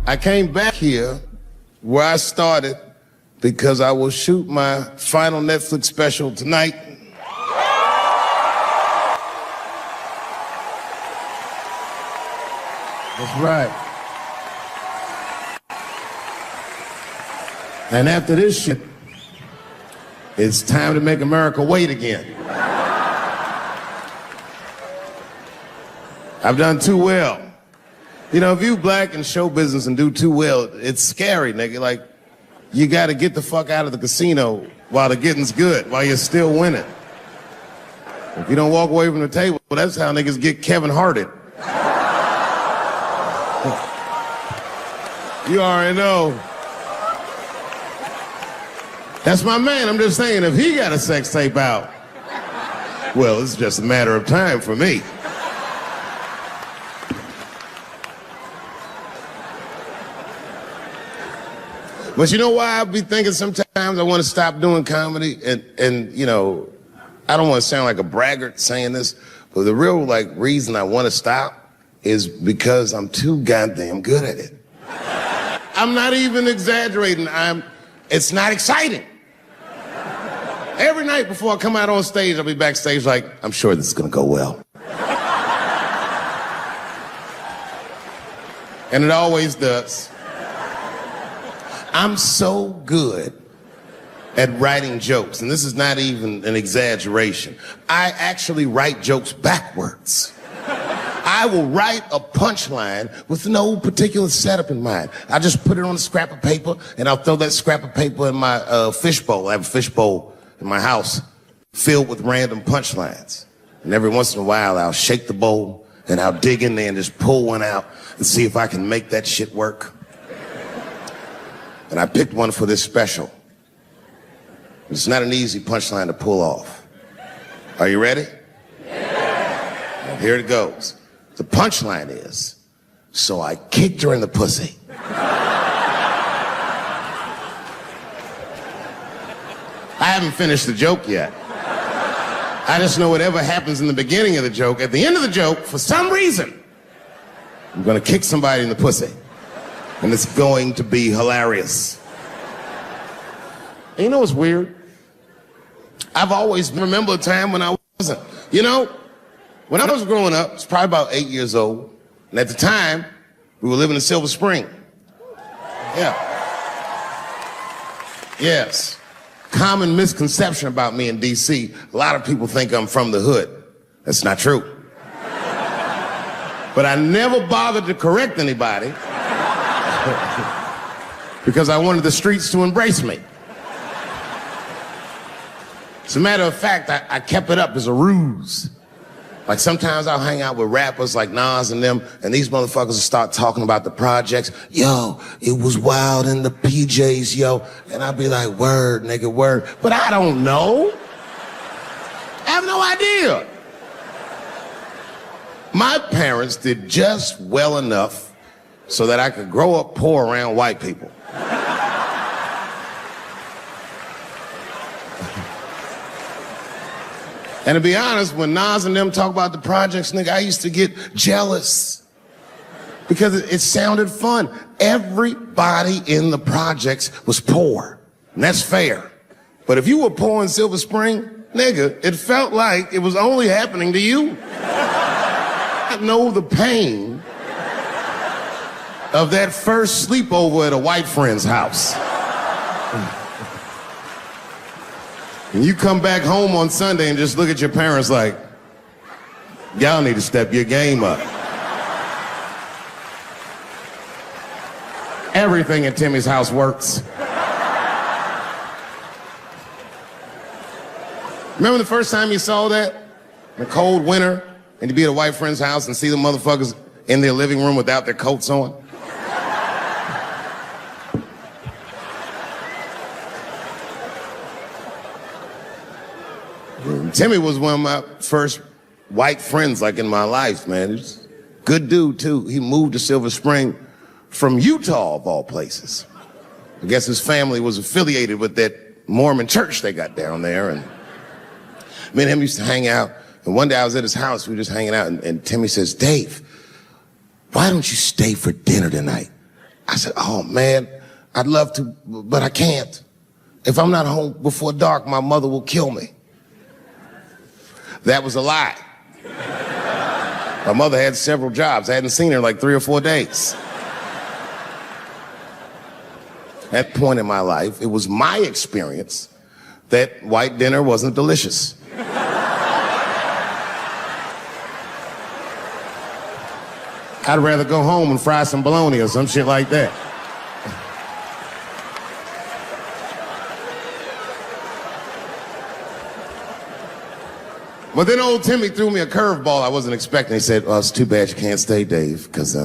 I came back here where I started because I will shoot my final Netflix special tonight. That's right. And after this shit, it's time to make America wait again. I've done too well. You know, if you black in show business and do too well, it's scary, nigga. Like, you gotta get the fuck out of the casino while the getting's good, while you're still winning. If you don't walk away from the table, well, that's how niggas get Kevin Harted. You already know. That's my man. I'm just saying, if he got a sex tape out, well, it's just a matter of time for me. But you know why I be thinking sometimes I want to stop doing comedy? And you know, I don't want to sound like a braggart saying this, but the real reason I want to stop is because I'm too goddamn good at it. I'm not even exaggerating. It's not exciting. Every night before I come out on stage, I'll be backstage like, I'm sure this is gonna go well. And it always does. I'm so good at writing jokes, and this is not even an exaggeration. I actually write jokes backwards. I will write a punchline with no particular setup in mind. I just put it on a scrap of paper, and I'll throw that scrap of paper in my fishbowl. I have a fishbowl in my house filled with random punchlines. And every once in a while, I'll shake the bowl, and I'll dig in there and just pull one out and see if I can make that shit work. And I picked one for this special. It's not an easy punchline to pull off. Are you ready? Yeah. Well, here it goes. The punchline is, so I kicked her in the pussy. I haven't finished the joke yet. I just know whatever happens in the beginning of the joke, at the end of the joke, for some reason, I'm gonna kick somebody in the pussy. And it's going to be hilarious. And you know what's weird? I've always remembered a time when I wasn't. You know, when I was growing up, I was probably about 8 years old. And at the time, we were living in Silver Spring. Yeah. Yes. Common misconception about me in D.C. A lot of people think I'm from the hood. That's not true. But I never bothered to correct anybody because I wanted the streets to embrace me. As a matter of fact, I kept it up as a ruse. Like sometimes I'll hang out with rappers like Nas and them, and these motherfuckers will start talking about the projects. Yo, it was wild in the PJs, yo. And I'll be like, word, nigga, word. But I don't know. I have no idea. My parents did just well enough so that I could grow up poor around white people. And to be honest, when Nas and them talk about the projects, nigga, I used to get jealous because it sounded fun. Everybody in the projects was poor, and that's fair. But if you were poor in Silver Spring, nigga, it felt like it was only happening to you. I know the pain of that first sleepover at a white friend's house. And you come back home on Sunday and just look at your parents like, y'all need to step your game up. Everything at Timmy's house works. Remember the first time you saw that? In a cold winter, and you'd be at a white friend's house and see the motherfuckers in their living room without their coats on? Timmy was one of my first white friends, like, in my life, man. He's a good dude, too. He moved to Silver Spring from Utah, of all places. I guess his family was affiliated with that Mormon church they got down there, and me and him used to hang out. And one day I was at his house, we were just hanging out, and Timmy says, Dave, why don't you stay for dinner tonight? I said, oh man, I'd love to, but I can't. If I'm not home before dark, my mother will kill me. That was a lie. My mother had several jobs. I hadn't seen her in like 3 or 4 days. At that point in my life, it was my experience that white dinner wasn't delicious. I'd rather go home and fry some bologna or some shit like that. But then old Timmy threw me a curveball I wasn't expecting. He said, well, it's too bad you can't stay, Dave, because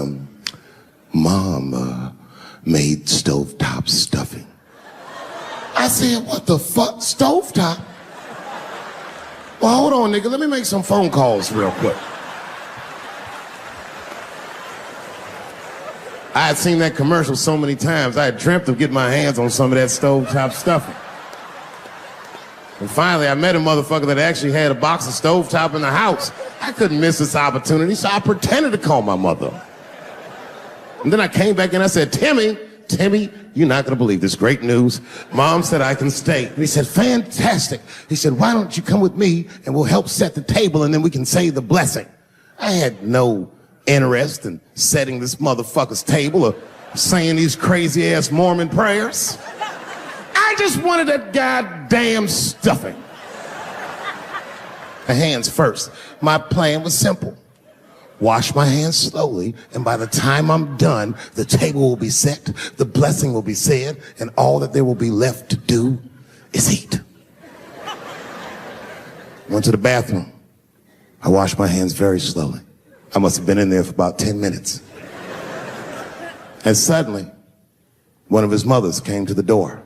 Mom made stovetop stuffing. I said, what the fuck, stovetop? Well, hold on, nigga, let me make some phone calls real quick. I had seen that commercial so many times, I had dreamt of getting my hands on some of that stovetop stuffing. And finally, I met a motherfucker that actually had a box of stovetop in the house. I couldn't miss this opportunity, so I pretended to call my mother. And then I came back and I said, Timmy, you're not gonna believe this great news. Mom said I can stay. And he said, fantastic. He said, why don't you come with me and we'll help set the table and then we can say the blessing. I had no interest in setting this motherfucker's table or saying these crazy ass Mormon prayers. I just wanted that goddamn stuffing. The hands first. My plan was simple. Wash my hands slowly, and by the time I'm done, the table will be set, the blessing will be said, and all that there will be left to do is eat. Went to the bathroom. I washed my hands very slowly. I must have been in there for about 10 minutes. And suddenly, one of his mothers came to the door.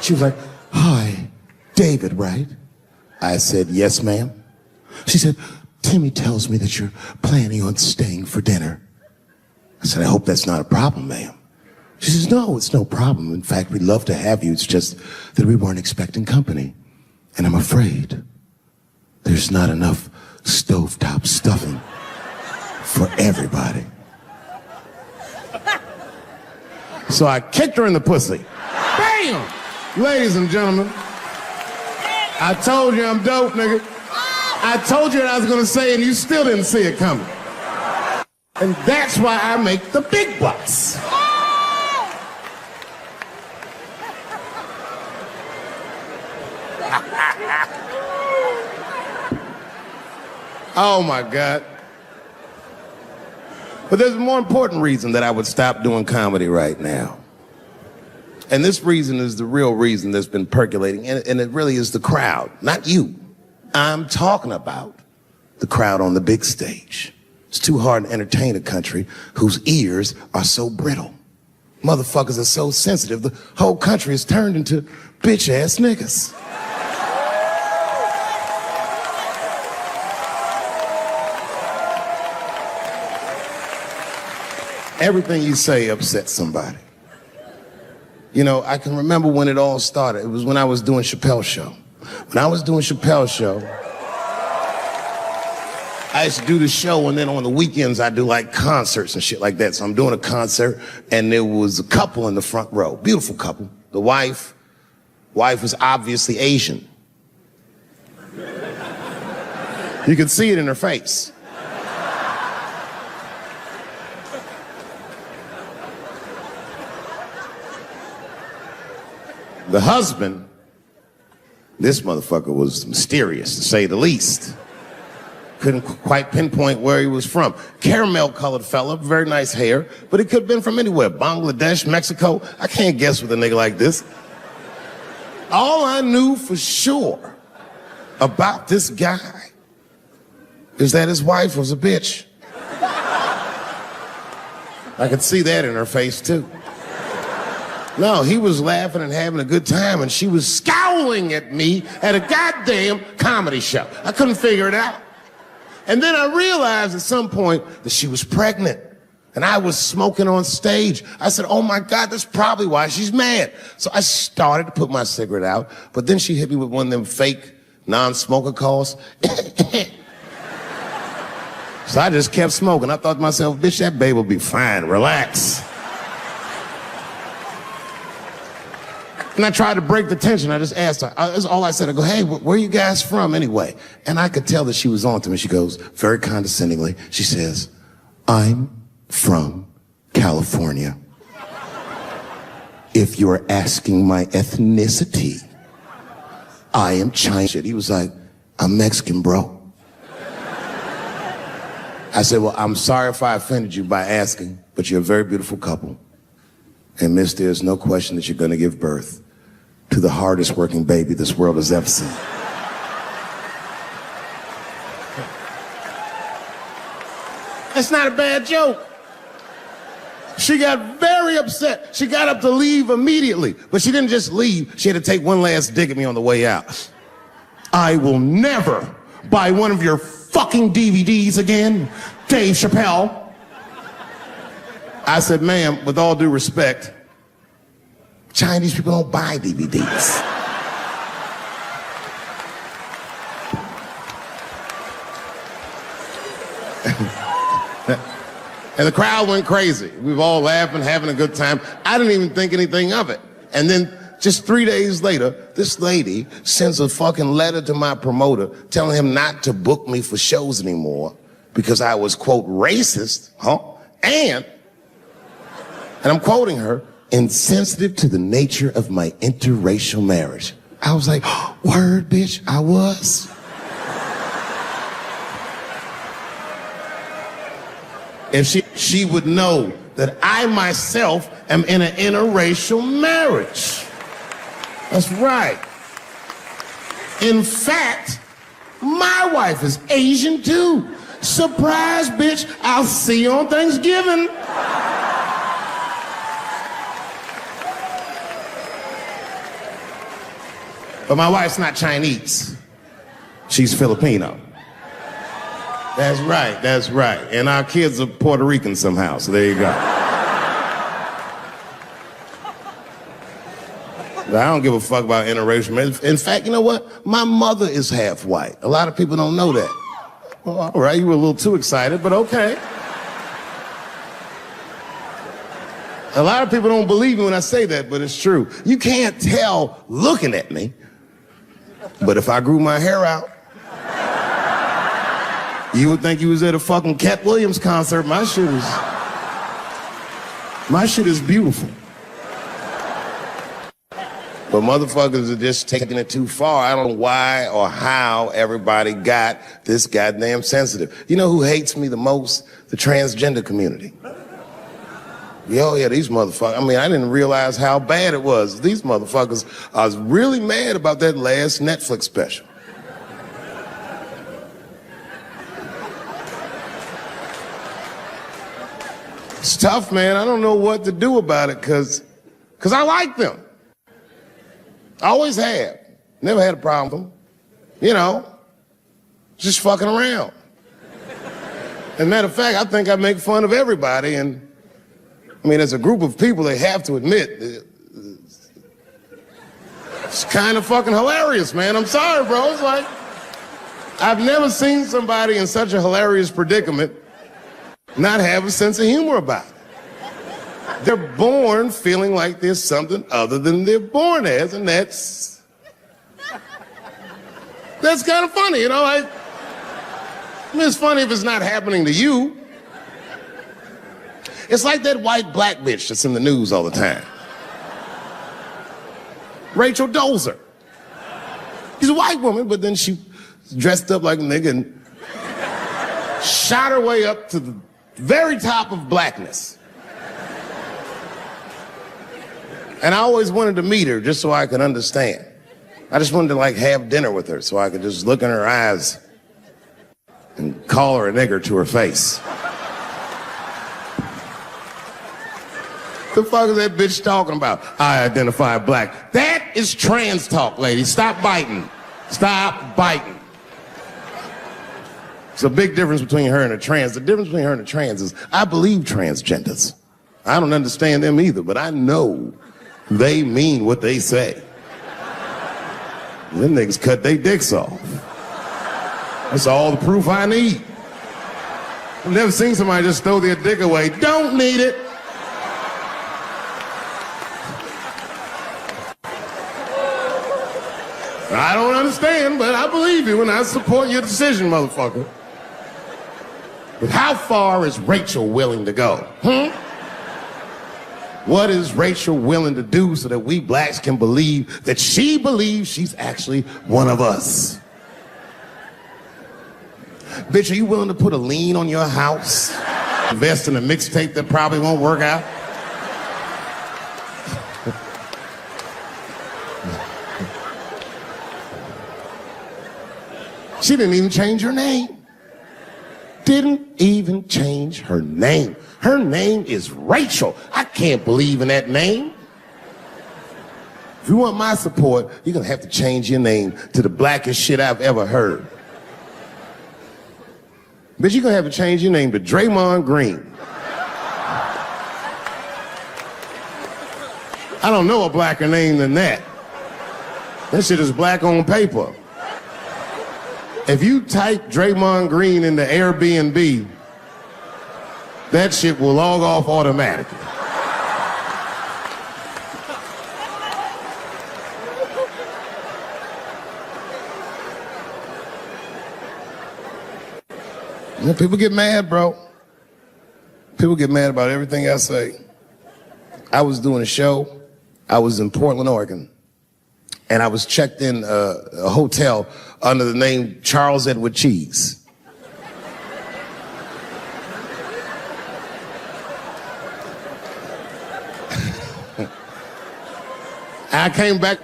She was like, hi, David, right? I said, yes, ma'am. She said, Timmy tells me that you're planning on staying for dinner. I said, I hope that's not a problem, ma'am. She says, no, it's no problem. In fact, we'd love to have you. It's just that we weren't expecting company. And I'm afraid there's not enough stovetop stuffing for everybody. So I kicked her in the pussy. Bam! Ladies and gentlemen, I told you I'm dope, nigga. I told you what I was gonna say and you still didn't see it coming. And that's why I make the big bucks. Oh my God. But there's a more important reason that I would stop doing comedy right now. And this reason is the real reason that's been percolating, and it really is the crowd, not you. I'm talking about the crowd on the big stage. It's too hard to entertain a country whose ears are so brittle. Motherfuckers are so sensitive, the whole country is turned into bitch-ass niggas. Everything you say upsets somebody. You know, I can remember when it all started. It was when I was doing Chappelle's show. When I was doing Chappelle's show, I used to do the show, and then on the weekends I do like concerts and shit like that. So I'm doing a concert, and there was a couple in the front row, beautiful couple. The wife was obviously Asian. You could see it in her face. The husband, this motherfucker was mysterious, to say the least. Couldn't quite pinpoint where he was from. Caramel-colored fella, very nice hair, but it could have been from anywhere. Bangladesh, Mexico. I can't guess with a nigga like this. All I knew for sure about this guy is that his wife was a bitch. I could see that in her face, too. No, he was laughing and having a good time, and she was scowling at me at a goddamn comedy show. I couldn't figure it out. And then I realized at some point that she was pregnant. And I was smoking on stage. I said, oh my God, that's probably why she's mad. So I started to put my cigarette out, but then she hit me with one of them fake non-smoker calls. So I just kept smoking. I thought to myself, bitch, that babe will be fine, relax. And I tried to break the tension. I just asked her, that's all I said. I go, hey, where are you guys from anyway? And I could tell that she was on to me. She goes, very condescendingly, she says, I'm from California. If you're asking my ethnicity, I am Chinese. He was like, I'm Mexican, bro. I said, well, I'm sorry if I offended you by asking, but you're a very beautiful couple. And miss, there's no question that you're going to give birth to the hardest working baby this world has ever seen. That's not a bad joke. She got very upset. She got up to leave immediately, but she didn't just leave. She had to take one last dig at me on the way out. I will never buy one of your fucking DVDs again, Dave Chappelle. I said, ma'am, with all due respect, Chinese people don't buy DVDs. And the crowd went crazy. We were all laughing, having a good time. I didn't even think anything of it. And then just 3 days later, this lady sends a fucking letter to my promoter telling him not to book me for shows anymore because I was, quote, racist, and I'm quoting her, insensitive to the nature of my interracial marriage. I was like, word, bitch, I was. If she would know that I myself am in an interracial marriage. That's right. In fact, my wife is Asian too. Surprise, bitch, I'll see you on Thanksgiving. But my wife's not Chinese. She's Filipino. That's right, that's right. And our kids are Puerto Rican somehow, so there you go. But I don't give a fuck about interracial marriage. In fact, you know what? My mother is half white. A lot of people don't know that. Well, all right, you were a little too excited, but okay. A lot of people don't believe me when I say that, but it's true. You can't tell looking at me, but if I grew my hair out, you would think you was at a fucking Cat Williams concert. My shit is beautiful. But motherfuckers are just taking it too far. I don't know why or how everybody got this goddamn sensitive. You know who hates me the most? The transgender community. Yeah, these motherfuckers. I mean, I didn't realize how bad it was. These motherfuckers, I was really mad about that last Netflix special. It's tough, man. I don't know what to do about it because I like them. I always have. Never had a problem with them. You know, just fucking around. As a matter of fact, I think I make fun of everybody. And I mean, as a group of people, they have to admit, it's kind of fucking hilarious, man. I'm sorry, bro. It's like, I've never seen somebody in such a hilarious predicament not have a sense of humor about it. They're born feeling like there's something other than they're born as, and that's kind of funny, you know? I mean, it's funny if it's not happening to you. It's like that white black bitch that's in the news all the time. Rachel Dolezal. She's a white woman, but then she dressed up like a nigga and shot her way up to the very top of blackness. And I always wanted to meet her just so I could understand. I just wanted to like have dinner with her so I could just look in her eyes and call her a nigger to her face. The fuck is that bitch talking about? I identify black. That is trans talk, lady. Stop biting. Stop biting. There's a big difference between her and a trans. The difference between her and a trans is I believe transgenders. I don't understand them either, but I know they mean what they say. Them niggas cut their dicks off. That's all the proof I need. I've never seen somebody just throw their dick away. Don't need it. I don't understand, but I believe you and I support your decision, motherfucker. But how far is Rachel willing to go? What is Rachel willing to do so that we blacks can believe that she believes she's actually one of us? Bitch, are you willing to put a lien on your house? Invest in a mixtape that probably won't work out? She didn't even change her name. Didn't even change her name. Her name is Rachel. I can't believe in that name. If you want my support, you're gonna have to change your name to the blackest shit I've ever heard. Bitch, you're gonna have to change your name to Draymond Green. I don't know a blacker name than that. That shit is black on paper. If you type Draymond Green into Airbnb, that shit will log off automatically. You know, people get mad, bro. People get mad about everything I say. I was doing a show. I was in Portland, Oregon. And I was checked in a hotel under the name Charles Edward Cheese. I came back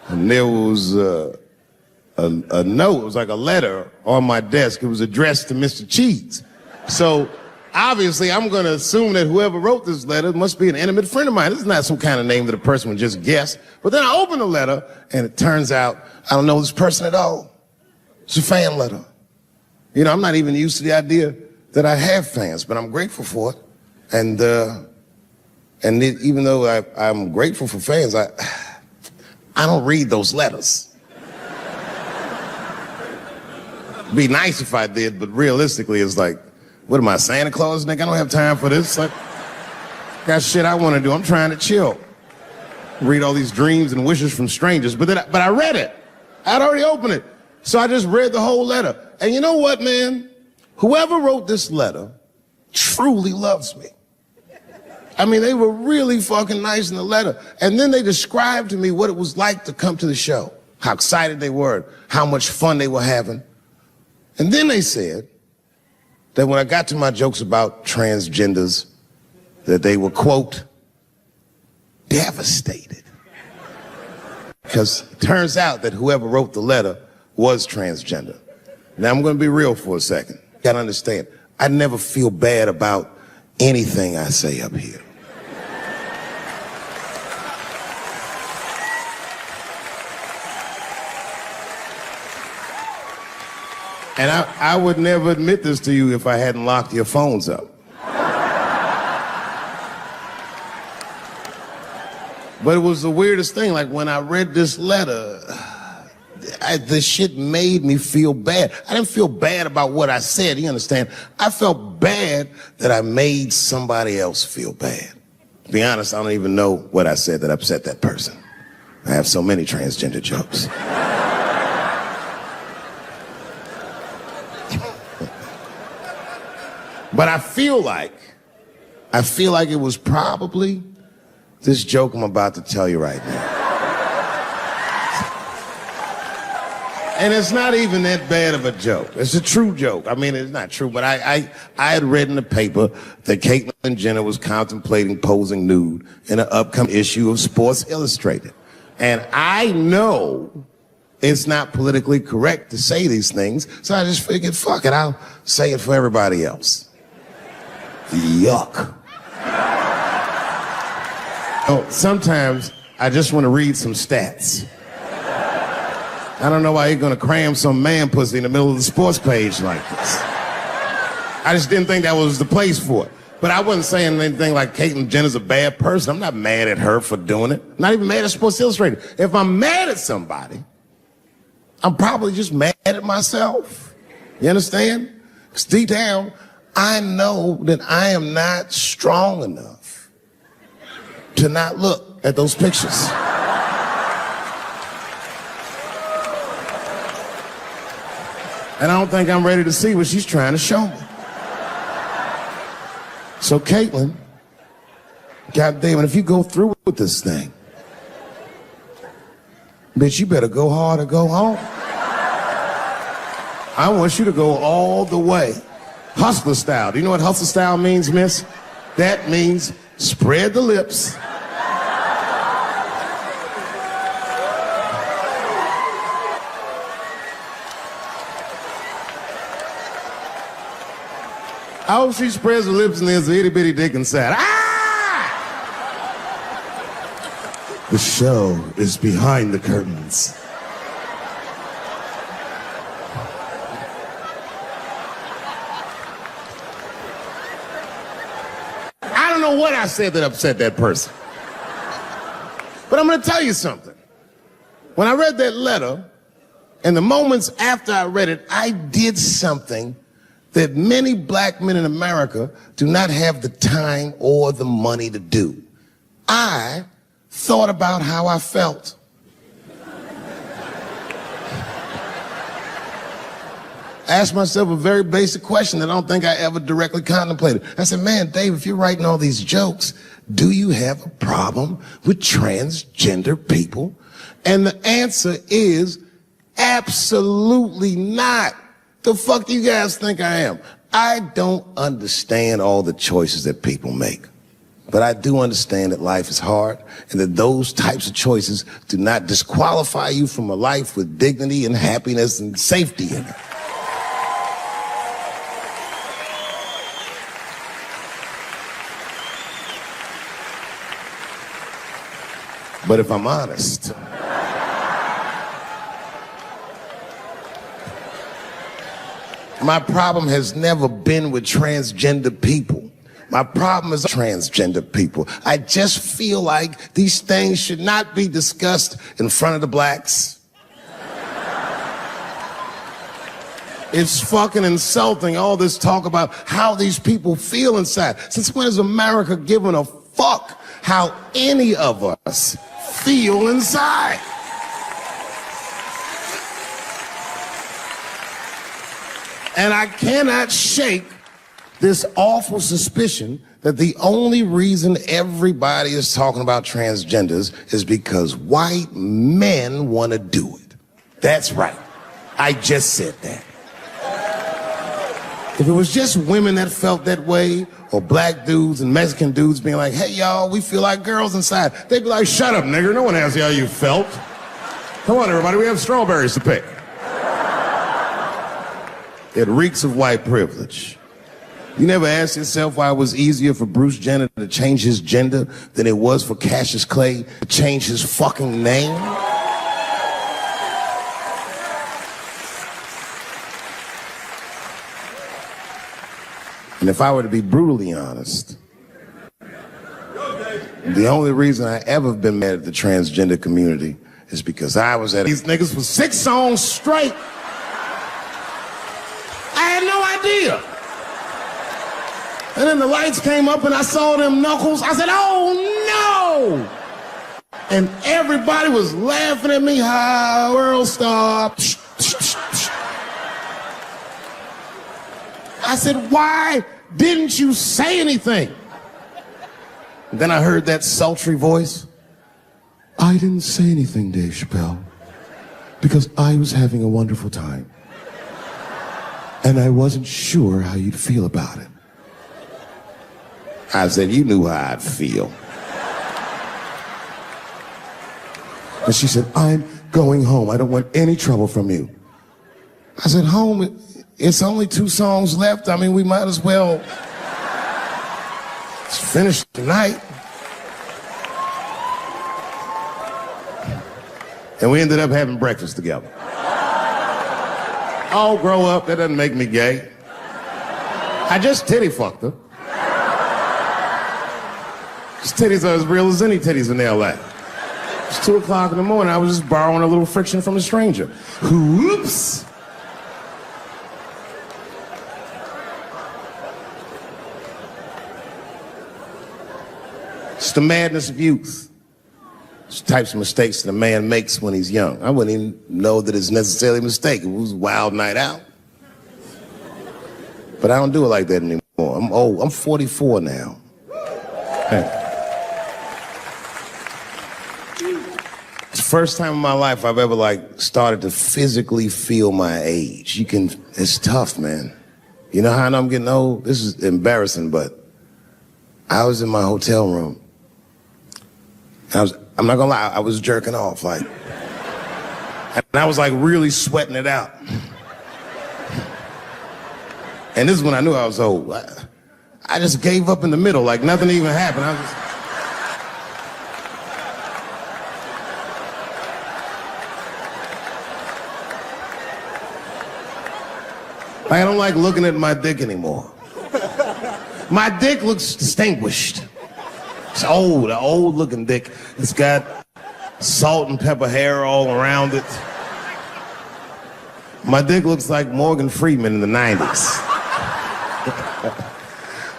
and there was a note. It was like a letter on my desk. It was addressed to Mr. Cheese. So obviously I'm going to assume that whoever wrote this letter must be an intimate friend of mine. This is not some kind of name that a person would just guess. But then I open the letter and it turns out I don't know this person at all. It's a fan letter. You know, I'm not even used to the idea that I have fans, but I'm grateful for it. And even though I'm grateful for fans, I don't read those letters. It'd be nice if I did, but realistically, it's like, what am I, Santa Claus, nigga? I don't have time for this. Like, got shit I want to do. I'm trying to chill. Read all these dreams and wishes from strangers. But I read it. I'd already opened it. So I just read the whole letter. And you know what, man? Whoever wrote this letter truly loves me. I mean, they were really fucking nice in the letter. And then they described to me what it was like to come to the show, how excited they were, how much fun they were having. And then they said that when I got to my jokes about transgenders, that they were, quote, devastated. Because it turns out that whoever wrote the letter was transgender. Now, I'm going to be real for a second. You got to understand, I never feel bad about anything I say up here. And I would never admit this to you if I hadn't locked your phones up. But it was the weirdest thing. Like, when I read this letter, this shit made me feel bad. I didn't feel bad about what I said, you understand? I felt bad that I made somebody else feel bad. To be honest, I don't even know what I said that upset that person. I have so many transgender jokes. But I feel like it was probably this joke I'm about to tell you right now. And it's not even that bad of a joke. It's a true joke. I mean, it's not true, but I had read in the paper that Caitlyn Jenner was contemplating posing nude in an upcoming issue of Sports Illustrated. And I know it's not politically correct to say these things, so I just figured, fuck it, I'll say it for everybody else. Yuck. Oh, sometimes I just want to read some stats. I don't know why you're gonna cram some man pussy in the middle of the sports page like this. I just didn't think that was the place for it. But I wasn't saying anything like Caitlyn Jenner's a bad person. I'm not mad at her for doing it. I'm not even mad at Sports Illustrated. If I'm mad at somebody, I'm probably just mad at myself. You understand? Because deep down, I know that I am not strong enough to not look at those pictures. And I don't think I'm ready to see what she's trying to show me. So Caitlyn, goddamn it, if you go through with this thing, bitch, you better go hard or go home. I want you to go all the way. Hustler style. Do you know what hustler style means, miss? That means spread the lips. I hope she spreads her lips and there's an itty bitty dick inside. Ah! The show is behind the curtains. I don't know what I said that upset that person. But I'm gonna tell you something. When I read that letter, and the moments after I read it, I did something that many black men in America do not have the time or the money to do. I thought about how I felt. I asked myself a very basic question that I don't think I ever directly contemplated. I said, man, Dave, if you're writing all these jokes, do you have a problem with transgender people? And the answer is absolutely not. The fuck do you guys think I am? I don't understand all the choices that people make. But I do understand that life is hard and that those types of choices do not disqualify you from a life with dignity and happiness and safety in it. But if I'm honest, my problem has never been with transgender people. My problem is transgender people. I just feel like these things should not be discussed in front of the blacks. It's fucking insulting, all this talk about how these people feel inside. Since when has America given a fuck how any of us feel inside? And I cannot shake this awful suspicion that the only reason everybody is talking about transgenders is because white men want to do it. That's right. I just said that. If it was just women that felt that way, or black dudes and Mexican dudes being like, hey, y'all, we feel like girls inside, they'd be like, shut up, nigger. No one asked you how you felt. Come on, everybody, we have strawberries to pick. It reeks of white privilege. You never asked yourself why it was easier for Bruce Jenner to change his gender than it was for Cassius Clay to change his fucking name? And if I were to be brutally honest, the only reason I ever been mad at the transgender community is because I was at these niggas for 6 songs straight. I had no idea. And then the lights came up and I saw them knuckles. I said, oh no! And everybody was laughing at me. Hi, world star. I said, why didn't you say anything? And then I heard that sultry voice. I didn't say anything, Dave Chappelle, because I was having a wonderful time. And I wasn't sure how you'd feel about it. I said, you knew how I'd feel. And she said, I'm going home. I don't want any trouble from you. I said, home? It's only 2 songs left. I mean, we might as well finish tonight. And we ended up having breakfast together. Oh, grow up. That doesn't make me gay. I just titty fucked her. His titties are as real as any titties in L.A. It's 2 o'clock in the morning. I was just borrowing a little friction from a stranger. Whoops. It's the madness of youth. It's the types of mistakes that a man makes when he's young. I wouldn't even know that it's necessarily a mistake. It was a wild night out. But I don't do it like that anymore. I'm old. I'm 44 now. Hey. It's the first time in my life I've ever started to physically feel my age. It's tough, man. You know how I know I'm getting old? This is embarrassing, but I was in my hotel room. I'm not gonna lie, I was jerking off, and I was really sweating it out. And this is when I knew I was old. I just gave up in the middle, nothing even happened. I don't like looking at my dick anymore. My dick looks distinguished. It's an old looking dick. It's got salt and pepper hair all around it. My dick looks like Morgan Freeman in the 90s.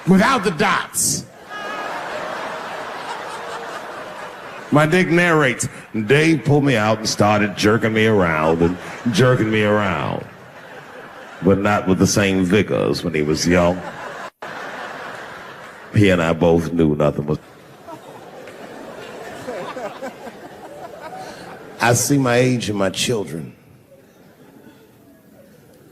Without the dots. My dick narrates. Dave pulled me out and started jerking me around and jerking me around. But not with the same vigor as when he was young. He and I both knew nothing was... I see my age in my children.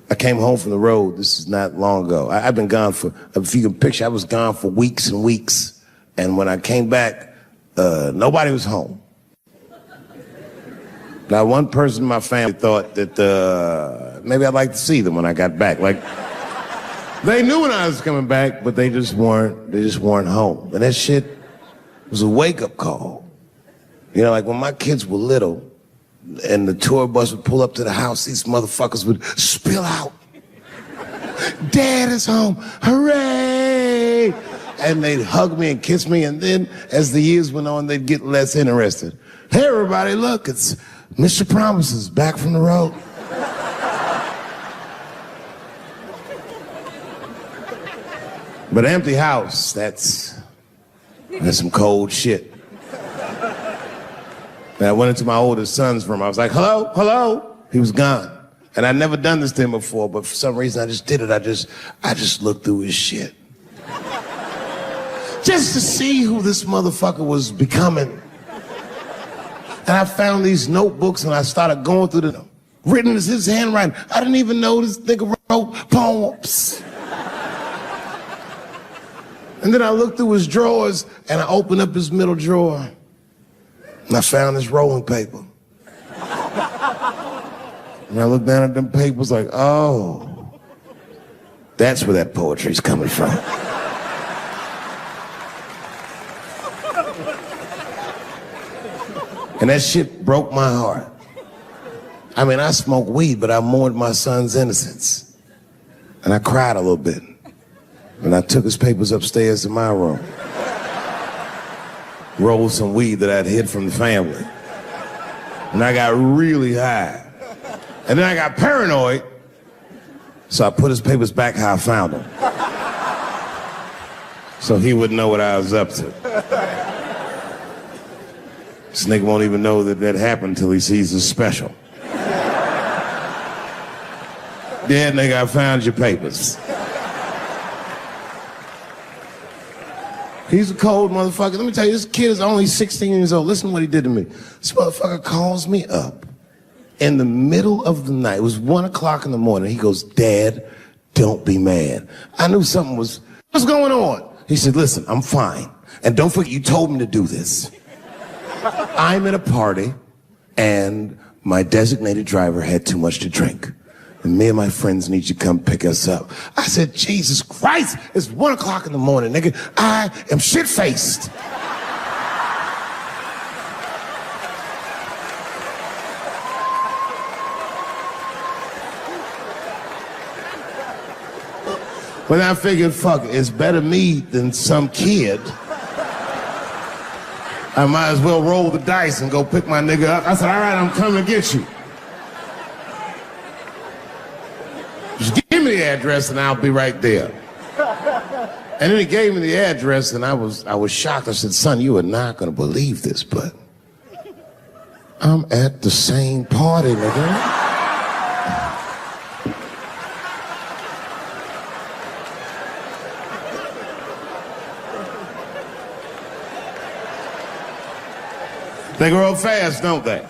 I came home from the road. This is not long ago. I've been gone for, if you can picture, I was gone for weeks and weeks. And when I came back, nobody was home. Now, one person in my family thought that maybe I'd like to see them when I got back. They knew when I was coming back, but they just weren't home. And that shit was a wake-up call. You know, when my kids were little, and the tour bus would pull up to the house, these motherfuckers would spill out. Dad is home, hooray! And they'd hug me and kiss me, and then as the years went on, they'd get less interested. Hey everybody, look, it's Mr. Promises back from the road. But empty house, that's some cold shit. And I went into my oldest son's room. I was like, hello, hello. He was gone. And I'd never done this to him before, but for some reason I just did it. I just looked through his shit. Just to see who this motherfucker was becoming. And I found these notebooks and I started going through them. Written as his handwriting. I didn't even know this nigga wrote poems. And then I looked through his drawers and I opened up his middle drawer. And I found this rolling paper. And I looked down at them papers oh, that's where that poetry's coming from. And that shit broke my heart. I mean, I smoked weed, but I mourned my son's innocence. And I cried a little bit. And I took his papers upstairs to my room. Rolled some weed that I'd hid from the family. And I got really high. And then I got paranoid, so I put his papers back how I found them. So he wouldn't know what I was up to. This nigga won't even know that happened until he sees the special. Yeah, nigga, I found your papers. He's a cold motherfucker. Let me tell you, this kid is only 16 years old. Listen to what he did to me. This motherfucker calls me up in the middle of the night. It was 1 o'clock in the morning. He goes, Dad, don't be mad. I knew something was, what's going on? He said, listen, I'm fine. And don't forget, you told me to do this. I'm at a party, and my designated driver had too much to drink. And me and my friends need you to come pick us up. I said, Jesus Christ, it's 1 o'clock in the morning, nigga. I am shit-faced. But I figured, fuck it, it's better me than some kid. I might as well roll the dice and go pick my nigga up. I said, all right, I'm coming to get you. Just give me the address and I'll be right there. And then he gave me the address and I was shocked. I said, son, you are not gonna believe this, but I'm at the same party, nigga. They grow up fast, don't they?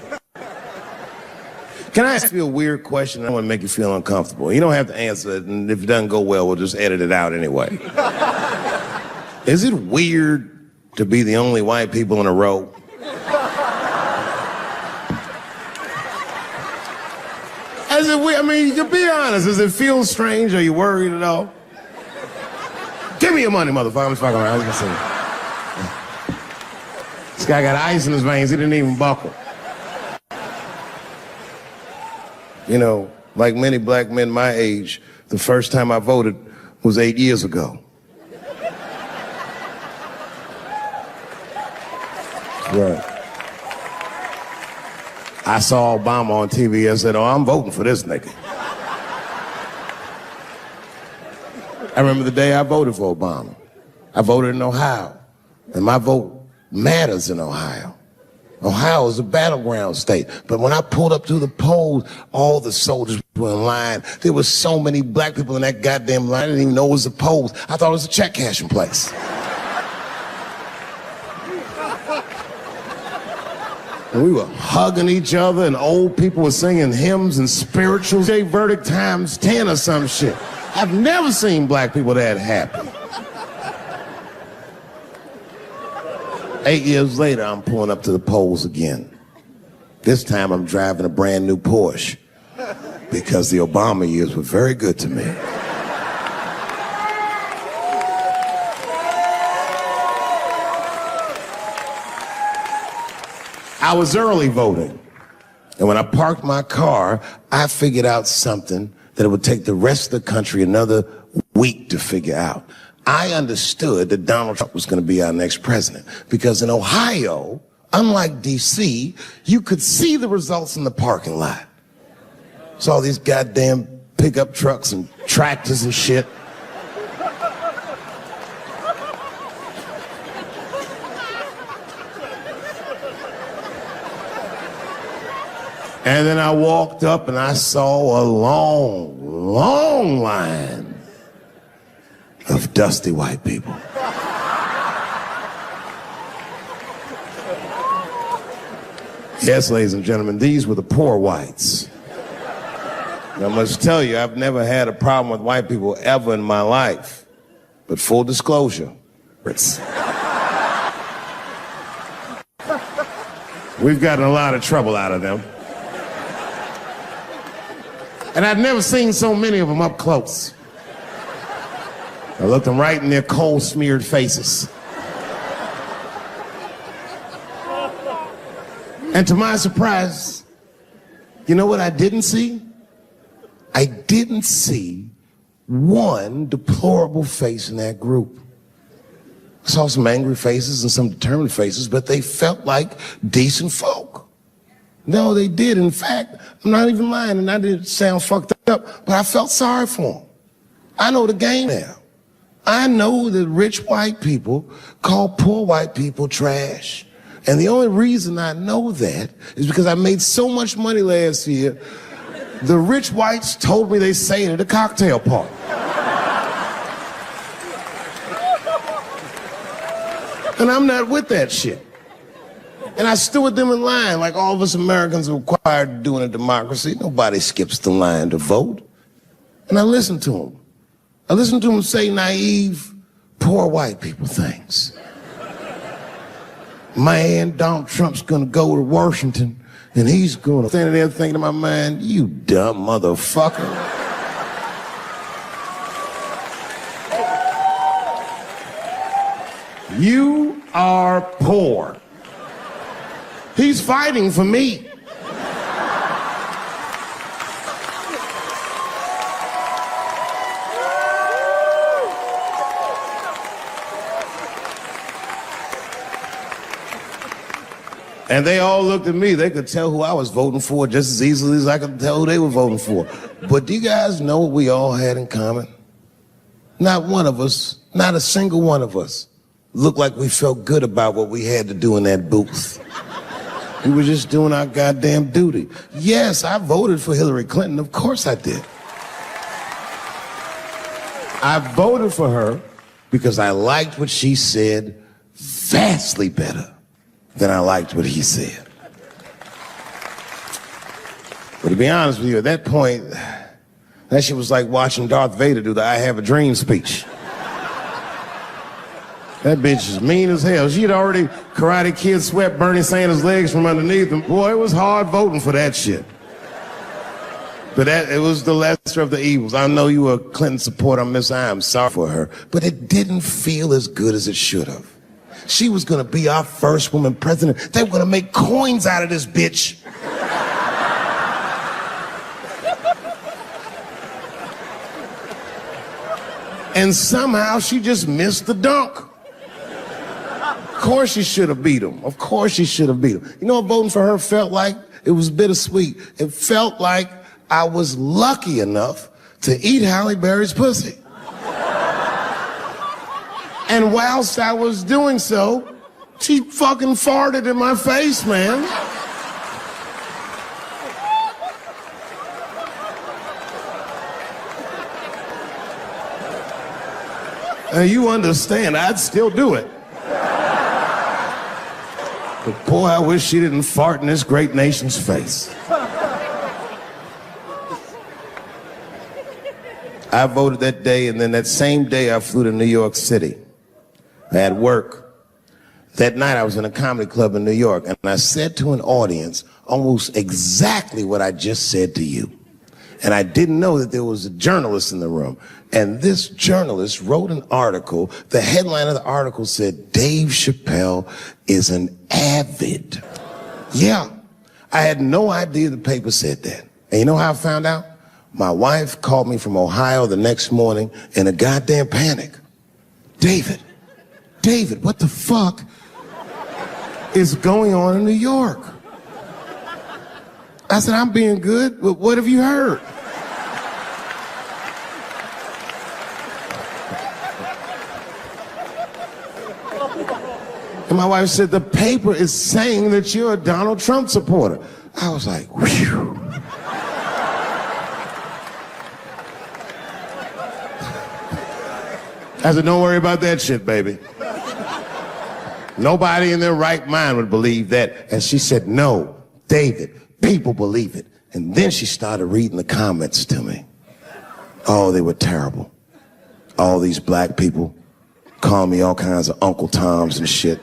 Can I ask you a weird question? I want to make you feel uncomfortable. You don't have to answer it, and if it doesn't go well, we'll just edit it out anyway. Is it weird to be the only white people in a row? Is it weird? I mean, to be honest, does it feel strange? Are you worried at all? Give me your money, motherfucker. I'm just fucking around. I was gonna say. This guy got ice in his veins. He didn't even buckle. You know, like many black men my age, the first time I voted was 8 years ago. Right. I saw Obama on TV and said, oh, I'm voting for this nigga. I remember the day I voted for Obama. I voted in Ohio, and my vote matters in Ohio. Ohio is a battleground state. But when I pulled up to the polls, all the soldiers were in line. There were so many black people in that goddamn line, I didn't even know it was a polls. I thought it was a check cashing place. And we were hugging each other, and old people were singing hymns and spirituals. J Verdict times 10 or some shit. I've never seen black people that happy. 8 years later, I'm pulling up to the polls again. This time I'm driving a brand new Porsche because the Obama years were very good to me. I was early voting, and when I parked my car, I figured out something that it would take the rest of the country another week to figure out. I understood that Donald Trump was going to be our next president because in Ohio, unlike D.C., you could see the results in the parking lot. Saw these goddamn pickup trucks and tractors and shit. And then I walked up and I saw a long, long line of dusty white people. Yes, ladies and gentlemen, these were the poor whites. And I must tell you, I've never had a problem with white people ever in my life. But full disclosure, we've gotten a lot of trouble out of them. And I've never seen so many of them up close. I looked them right in their coal-smeared faces. And to my surprise, you know what I didn't see? I didn't see one deplorable face in that group. I saw some angry faces and some determined faces, but they felt like decent folk. No, they did. In fact, I'm not even lying, and I didn't sound fucked up, but I felt sorry for them. I know the game now. I know that rich white people call poor white people trash. And the only reason I know that is because I made so much money last year, the rich whites told me they say it at a cocktail party. And I'm not with that shit. And I stood with them in line like all of us Americans are required to do in a democracy. Nobody skips the line to vote. And I listened to them. I listened to them say naive, poor white people things. Man, Donald Trump's gonna go to Washington and he's gonna stand there thinking in my mind, you dumb motherfucker. You are poor. He's fighting for me. And they all looked at me. They could tell who I was voting for just as easily as I could tell who they were voting for. But do you guys know what we all had in common? Not one of us, not a single one of us, looked like we felt good about what we had to do in that booth. We were just doing our goddamn duty. Yes, I voted for Hillary Clinton. Of course I did. I voted for her because I liked what she said vastly better than I liked what he said. But to be honest with you, at that point, that shit was like watching Darth Vader do the I Have a Dream speech. That bitch is mean as hell. She'd already Karate Kid swept Bernie Sanders' legs from underneath him. Boy, it was hard voting for that shit. But it was the lesser of the evils. I know you were a Clinton supporter, Miss I am sorry for her. But it didn't feel as good as it should have. She was gonna be our first woman president. They were gonna make coins out of this bitch. And somehow she just missed the dunk. Of course she should have beat him. Of course she should have beat him. You know what voting for her felt like? It was bittersweet. It felt like I was lucky enough to eat Halle Berry's pussy. And whilst I was doing so, she fucking farted in my face, man. You understand, I'd still do it. But boy, I wish she didn't fart in this great nation's face. I voted that day, and then that same day I flew to New York City. I had work. That night I was in a comedy club in New York, and I said to an audience almost exactly what I just said to you. And I didn't know that there was a journalist in the room. And this journalist wrote an article. The headline of the article said, Dave Chappelle is an avid. Yeah, I had no idea the paper said that. And you know how I found out? My wife called me from Ohio the next morning in a goddamn panic. David, what the fuck is going on in New York? I said, I'm being good, but what have you heard? And my wife said, the paper is saying that you're a Donald Trump supporter. I was like, whew. I said, don't worry about that shit, baby. Nobody in their right mind would believe that. And she said, no, David, people believe it. And then she started reading the comments to me. Oh, they were terrible. All these black people call me all kinds of Uncle Toms and shit.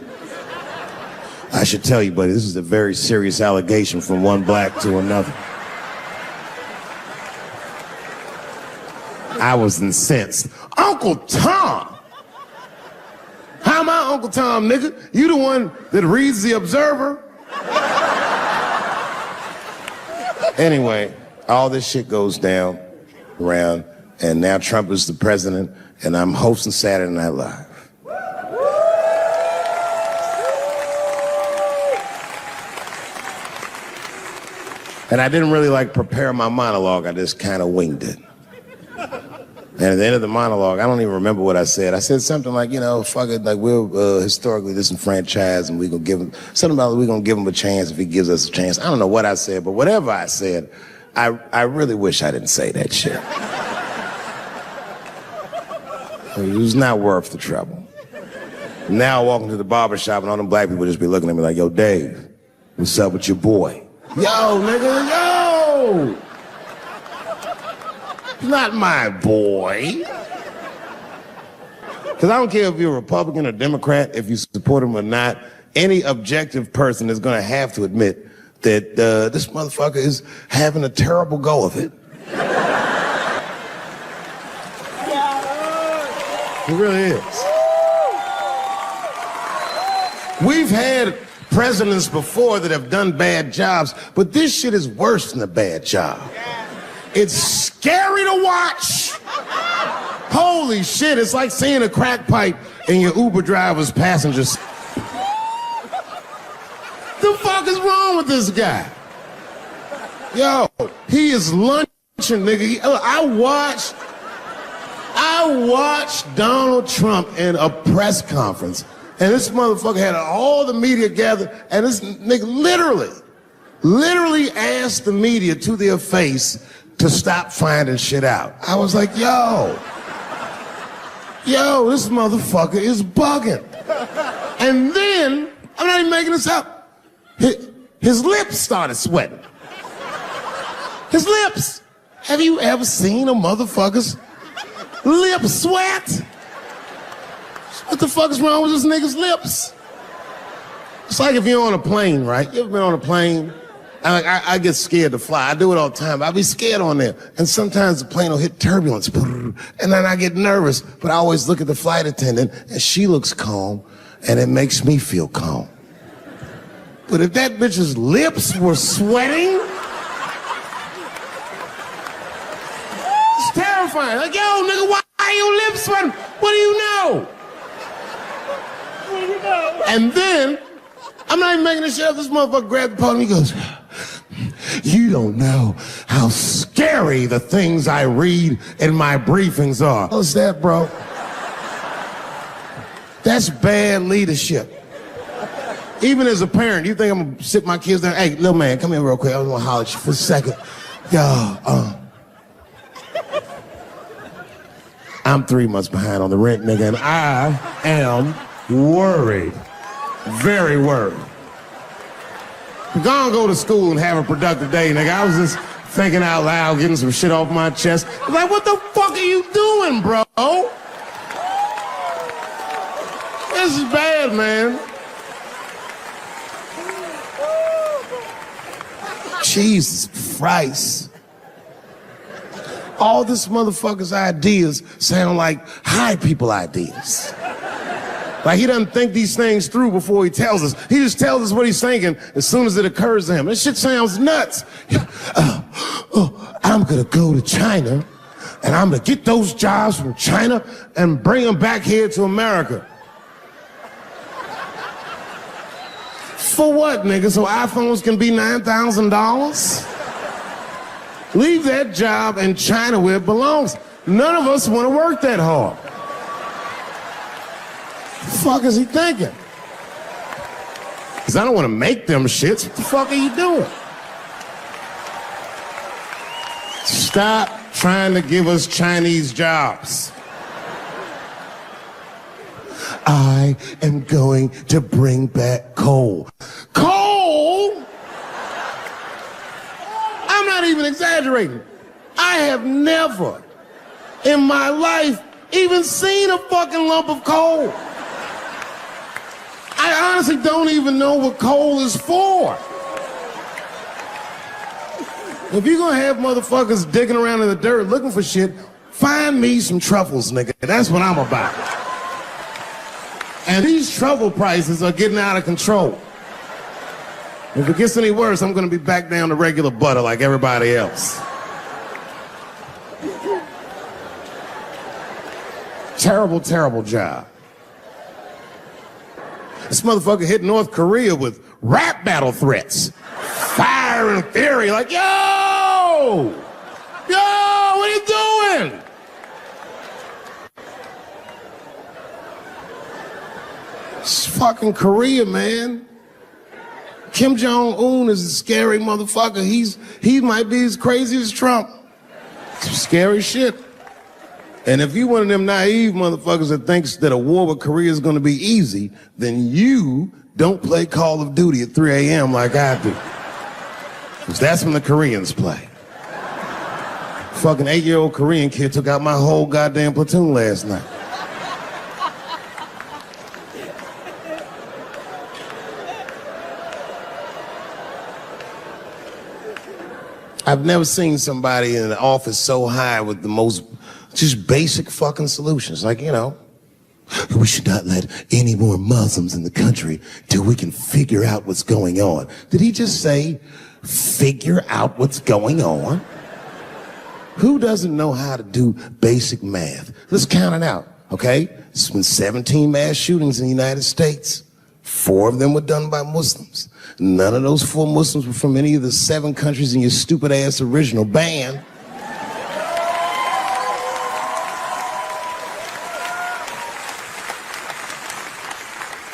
I should tell you, buddy, this is a very serious allegation from one black to another. I was incensed. Uncle Tom? How am I Uncle Tom, nigga? You the one that reads the Observer? Anyway, all this shit goes down around, and now Trump is the president, and I'm hosting Saturday Night Live. And I didn't really prepare my monologue. I just kind of winged it. And at the end of the monologue, I don't even remember what I said. I said something like, fuck it, we're historically disenfranchised, and we're gonna give him something about we're gonna give him a chance if he gives us a chance. I don't know what I said, but whatever I said, I really wish I didn't say that shit. It was not worth the trouble. Now I walk into the barbershop and all them black people just be looking at me like, yo, Dave, what's up with your boy? Yo, nigga, yo! Not my boy. Because I don't care if you're a Republican or Democrat, if you support him or not, any objective person is going to have to admit that this motherfucker is having a terrible go of it. It really is. We've had presidents before that have done bad jobs, but this shit is worse than a bad job. It's scary to watch. Holy shit, it's like seeing a crack pipe in your Uber driver's passenger seat. The fuck this guy. Yo, he is lunching, nigga. I watched Donald Trump in a press conference, and this motherfucker had all the media gathered, and this nigga literally asked the media to their face to stop finding shit out. I was like, yo, this motherfucker is bugging. And then, I'm not even making this up, his lips started sweating. His lips. Have you ever seen a motherfucker's lip sweat? What the fuck is wrong with this nigga's lips? It's like if you're on a plane, right? You ever been on a plane? I get scared to fly. I do it all the time. I be scared on there. And sometimes the plane will hit turbulence. And then I get nervous. But I always look at the flight attendant, and she looks calm, and it makes me feel calm. But if that bitch's lips were sweating, it's terrifying. Like, yo, nigga, why are your lips sweating? What do you know? And then, I'm not even making this shit up. This motherfucker grabbed the podium, he goes, you don't know how scary the things I read in my briefings are. What's that, bro? That's bad leadership. Even as a parent, you think I'm gonna sit my kids down? Hey, little man, come here real quick. I was gonna holler at you for a second. Yo, I'm 3 months behind on the rent, nigga, and I am worried. Very worried. Go to school and have a productive day, nigga. I was just thinking out loud, getting some shit off my chest. I'm like, what the fuck are you doing, bro? This is bad, man. Jesus Christ. All this motherfucker's ideas sound like high people ideas. Like he doesn't think these things through before he tells us. He just tells us what he's thinking as soon as it occurs to him. This shit sounds nuts. I'm gonna go to China and I'm gonna get those jobs from China and bring them back here to America. For what, nigga? So iPhones can be $9,000? Leave that job in China where it belongs. None of us want to work that hard. What the fuck is he thinking? Because I don't want to make them shits. What the fuck are you doing? Stop trying to give us Chinese jobs. I am going to bring back coal. Coal? I'm not even exaggerating. I have never in my life even seen a fucking lump of coal. I honestly don't even know what coal is for. If you're gonna have motherfuckers digging around in the dirt looking for shit, find me some truffles, nigga. That's what I'm about. And these truffle prices are getting out of control. If it gets any worse, I'm gonna be back down to regular butter like everybody else. Terrible, terrible job. This motherfucker hit North Korea with rap battle threats. Fire and fury, like, yo, what are you doing? It's fucking Korea, man. Kim Jong-un is a scary motherfucker. He might be as crazy as Trump. Some scary shit. And if you one of them naive motherfuckers that thinks that a war with Korea is going to be easy, then you don't play Call of Duty at 3 a.m. like I do. Because that's when the Koreans play. Fucking 8-year-old Korean kid took out my whole goddamn platoon last night. I've never seen somebody in an office so high with the most just basic fucking solutions. Like, you know, we should not let any more Muslims in the country till we can figure out what's going on. Did he just say, figure out what's going on? Who doesn't know how to do basic math? Let's count it out, okay? There's been 17 mass shootings in the United States. 4 of them were done by Muslims. None of those 4 Muslims were from any of the 7 countries in your stupid ass original band.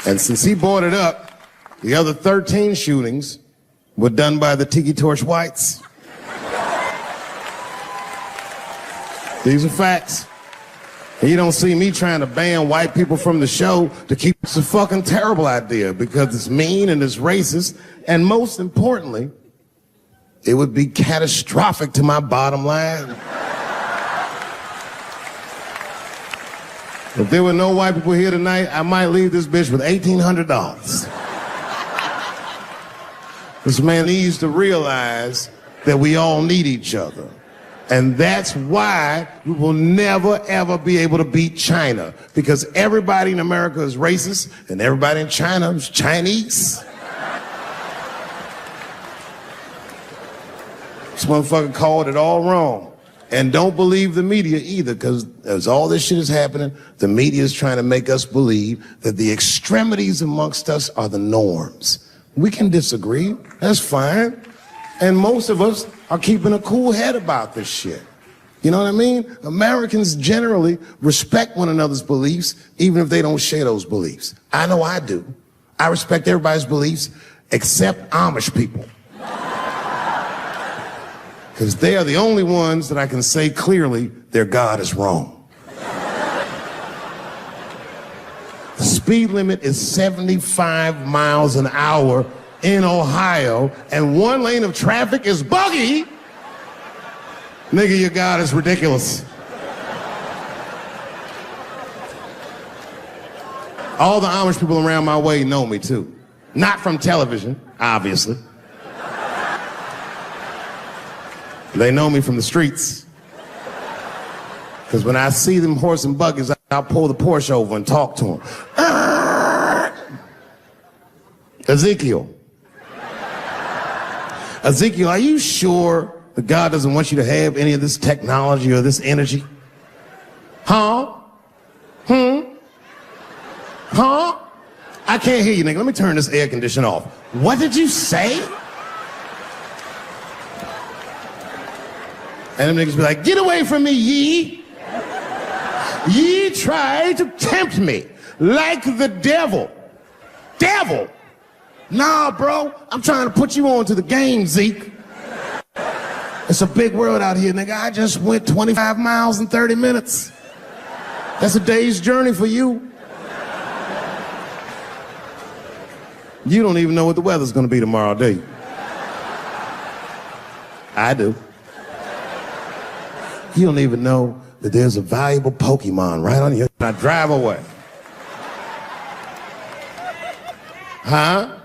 And since he brought it up, the other 13 shootings were done by the Tiki Torch Whites. These are facts. And you don't see me trying to ban white people from the show to keep. It's a fucking terrible idea because it's mean and it's racist. And most importantly, it would be catastrophic to my bottom line. If there were no white people here tonight, I might leave this bitch with $1,800. This man needs to realize that we all need each other. And that's why we will never, ever be able to beat China. Because everybody in America is racist, and everybody in China is Chinese. This motherfucker called it all wrong. And don't believe the media either, because as all this shit is happening, the media is trying to make us believe that the extremities amongst us are the norms. We can disagree, that's fine. And most of us are keeping a cool head about this shit. You know what I mean? Americans generally respect one another's beliefs, even if they don't share those beliefs. I know I do. I respect everybody's beliefs except Amish people. Because they are the only ones that I can say clearly their God is wrong. The speed limit is 75 miles an hour in Ohio, and 1 lane of traffic is buggy. Nigga, your God is ridiculous. All the Amish people around my way know me too. Not from television, obviously. They know me from the streets. Because when I see them horse and buggies, I'll pull the Porsche over and talk to them. Ezekiel, are you sure that God doesn't want you to have any of this technology or this energy? Huh? Huh? I can't hear you, nigga. Let me turn this air conditioner off. What did you say? And them niggas be like, get away from me, ye. Ye tried to tempt me like the devil. Devil? Nah, bro, I'm trying to put you on to the game, Zeke. It's a big world out here, nigga. I just went 25 miles in 30 minutes. That's a day's journey for you. You don't even know what the weather's gonna be tomorrow, do you? I do. You don't even know that there's a valuable Pokemon right on you. Now drive away. Huh?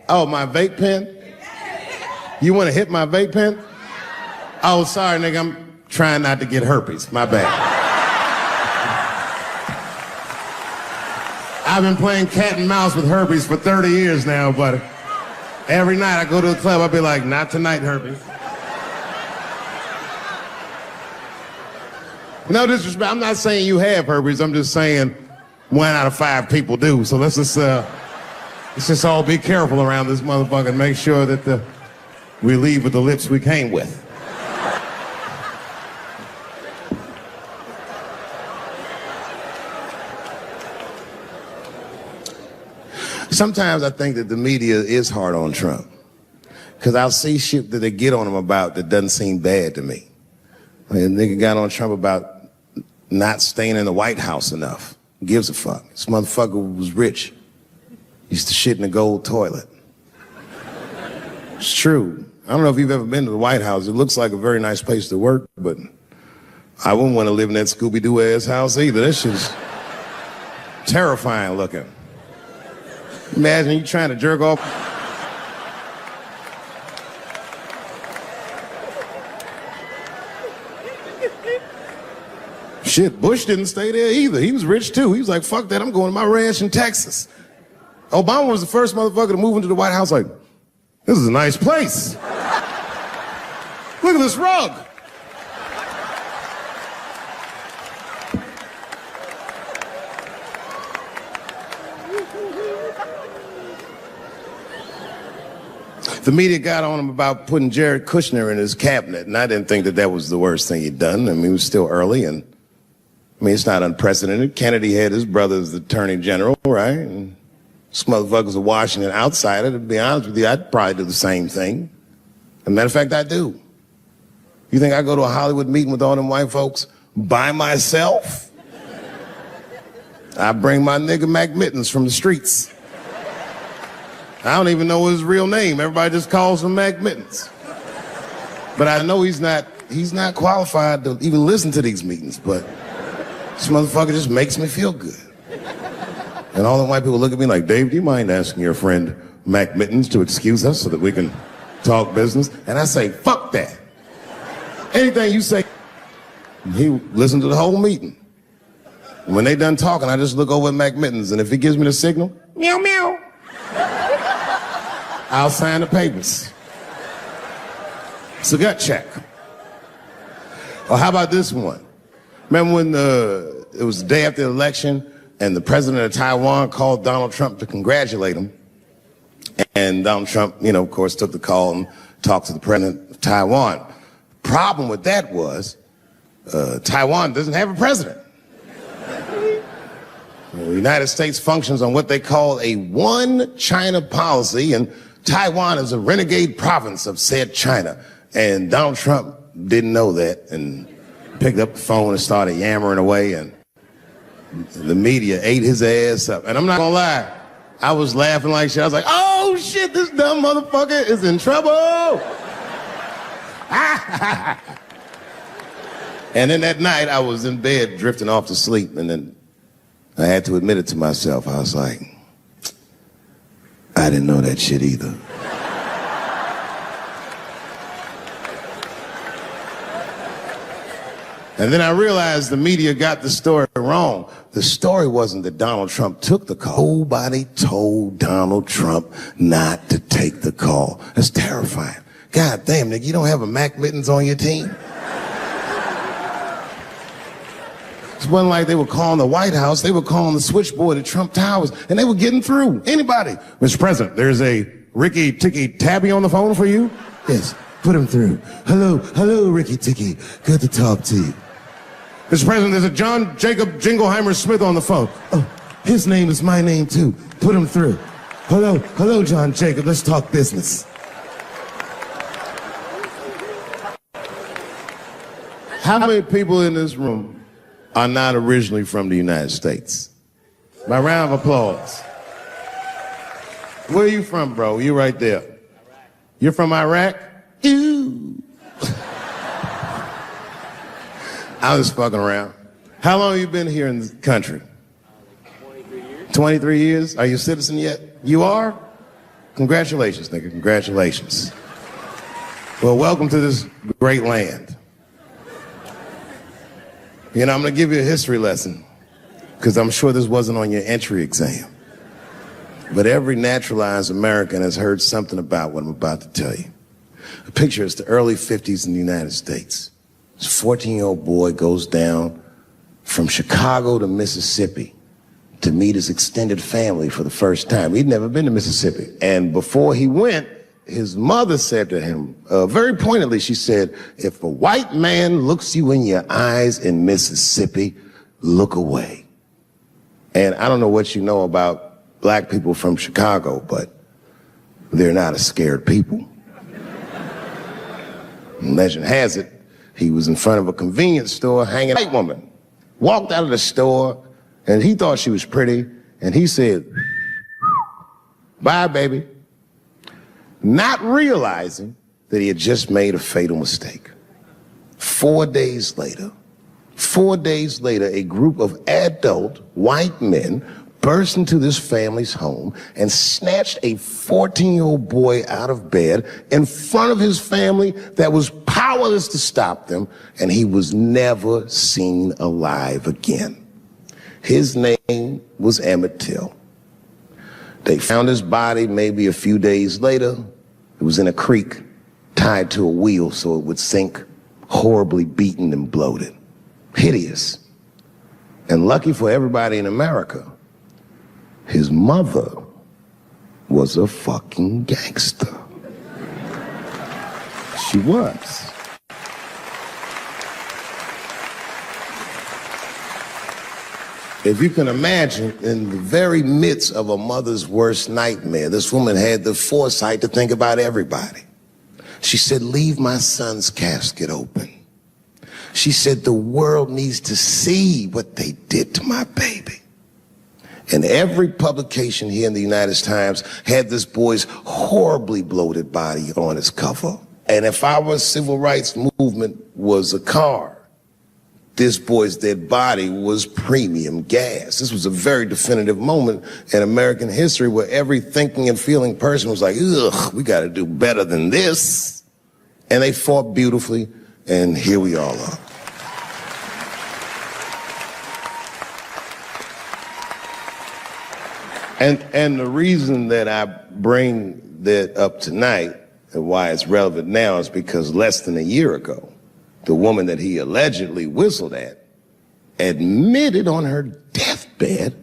Oh, my vape pen? You want to hit my vape pen? Oh, sorry, nigga. I'm trying not to get herpes. My bad. I've been playing cat and mouse with herpes for 30 years now, buddy. Every night I go to the club, I'll be like, not tonight, herpes. No disrespect, I'm not saying you have herpes, I'm just saying 1 out of 5 people do. So let's just all be careful around this motherfucker and make sure that we leave with the lips we came with. Sometimes I think that the media is hard on Trump. Because I'll see shit that they get on him about that doesn't seem bad to me. I mean, a nigga got on Trump about not staying in the White House enough. Who gives a fuck? This motherfucker was rich. Used to shit in a gold toilet. It's true. I don't know if you've ever been to the White House. It looks like a very nice place to work, but I wouldn't want to live in that Scooby-Doo ass house either. That shit's terrifying looking. Imagine you trying to jerk off. Shit, Bush didn't stay there either. He was rich too. He was like, fuck that, I'm going to my ranch in Texas. Obama was the first motherfucker to move into the White House like, this is a nice place. Look at this rug. The media got on him about putting Jared Kushner in his cabinet, and I didn't think that was the worst thing he'd done. I mean, it was still early, and I mean, it's not unprecedented. Kennedy had his brother as the attorney general, right? And this motherfucker's a Washington outsider. To be honest with you, I'd probably do the same thing. As a matter of fact, I do. You think I go to a Hollywood meeting with all them white folks by myself? I bring my nigga Mac Mittens from the streets. I don't even know his real name. Everybody just calls him Mac Mittens. But I know he's not qualified to even listen to these meetings, but this motherfucker just makes me feel good. And all the white people look at me like, Dave, do you mind asking your friend Mac Mittens to excuse us so that we can talk business? And I say, fuck that. Anything you say, he listened to the whole meeting. And when they done talking, I just look over at Mac Mittens, and if he gives me the signal, meow, meow, I'll sign the papers. It's a gut check. Or how about this one? Remember when it was the day after the election, and the president of Taiwan called Donald Trump to congratulate him? And Donald Trump, of course, took the call and talked to the president of Taiwan. Problem with that was Taiwan doesn't have a president. The United States functions on what they call a one China policy, and Taiwan is a renegade province of said China. And Donald Trump didn't know that and picked up the phone and started yammering away, and the media ate his ass up. And I'm not gonna lie, I was laughing like shit. I was like, oh shit, this dumb motherfucker is in trouble. And then that night I was in bed drifting off to sleep, and then I had to admit it to myself. I was like, I didn't know that shit either. And then I realized the media got the story wrong. The story wasn't that Donald Trump took the call. Nobody told Donald Trump not to take the call. That's terrifying. God damn, nigga, you don't have a Mac Mittens on your team? It wasn't like they were calling the White House. They were calling the switchboard at Trump Towers, and they were getting through. Anybody. Mr. President, there's a Ricky Ticky Tabby on the phone for you? Yes, put him through. Hello, Ricky Ticky. Good to talk to you. Mr. President, there's a John Jacob Jingleheimer Smith on the phone. Oh, his name is my name too. Put him through. Hello, John Jacob. Let's talk business. How many people in this room are not originally from the United States? My round of applause. Where are you from, bro? You right there. You're from Iraq? Ew. I was fucking around. How long have you been here in the country? 23 years. 23 years? Are you a citizen yet? You are? Congratulations, nigga. Congratulations. Well, welcome to this great land. I'm going to give you a history lesson, because I'm sure this wasn't on your entry exam. But every naturalized American has heard something about what I'm about to tell you. The picture is the early 50s in the United States. This 14-year-old boy goes down from Chicago to Mississippi to meet his extended family for the first time. He'd never been to Mississippi. And before he went, his mother said to him, very pointedly, she said, if a white man looks you in your eyes in Mississippi, look away. And I don't know what you know about black people from Chicago, but they're not a scared people. Legend has it, he was in front of a convenience store hanging. A white woman walked out of the store, and he thought she was pretty, and he said, bye, baby. Not realizing that he had just made a fatal mistake. 4 days later, a group of adult white men burst into this family's home and snatched a 14-year-old boy out of bed in front of his family that was powerless to stop them, and he was never seen alive again. His name was Emmett Till. They found his body maybe a few days later. It was in a creek, tied to a wheel so it would sink, horribly beaten and bloated. Hideous. And lucky for everybody in America, his mother was a fucking gangster. She was. If you can imagine, in the very midst of a mother's worst nightmare, this woman had the foresight to think about everybody. She said, leave my son's casket open. She said, the world needs to see what they did to my baby. And every publication here in the United Times had this boy's horribly bloated body on its cover. And if our civil rights movement was a car, this boy's dead body was premium gas. This was a very definitive moment in American history where every thinking and feeling person was like, ugh, we got to do better than this. And they fought beautifully, and here we all are. And the reason that I bring that up tonight and why it's relevant now is because less than a year ago, the woman that he allegedly whistled at admitted on her deathbed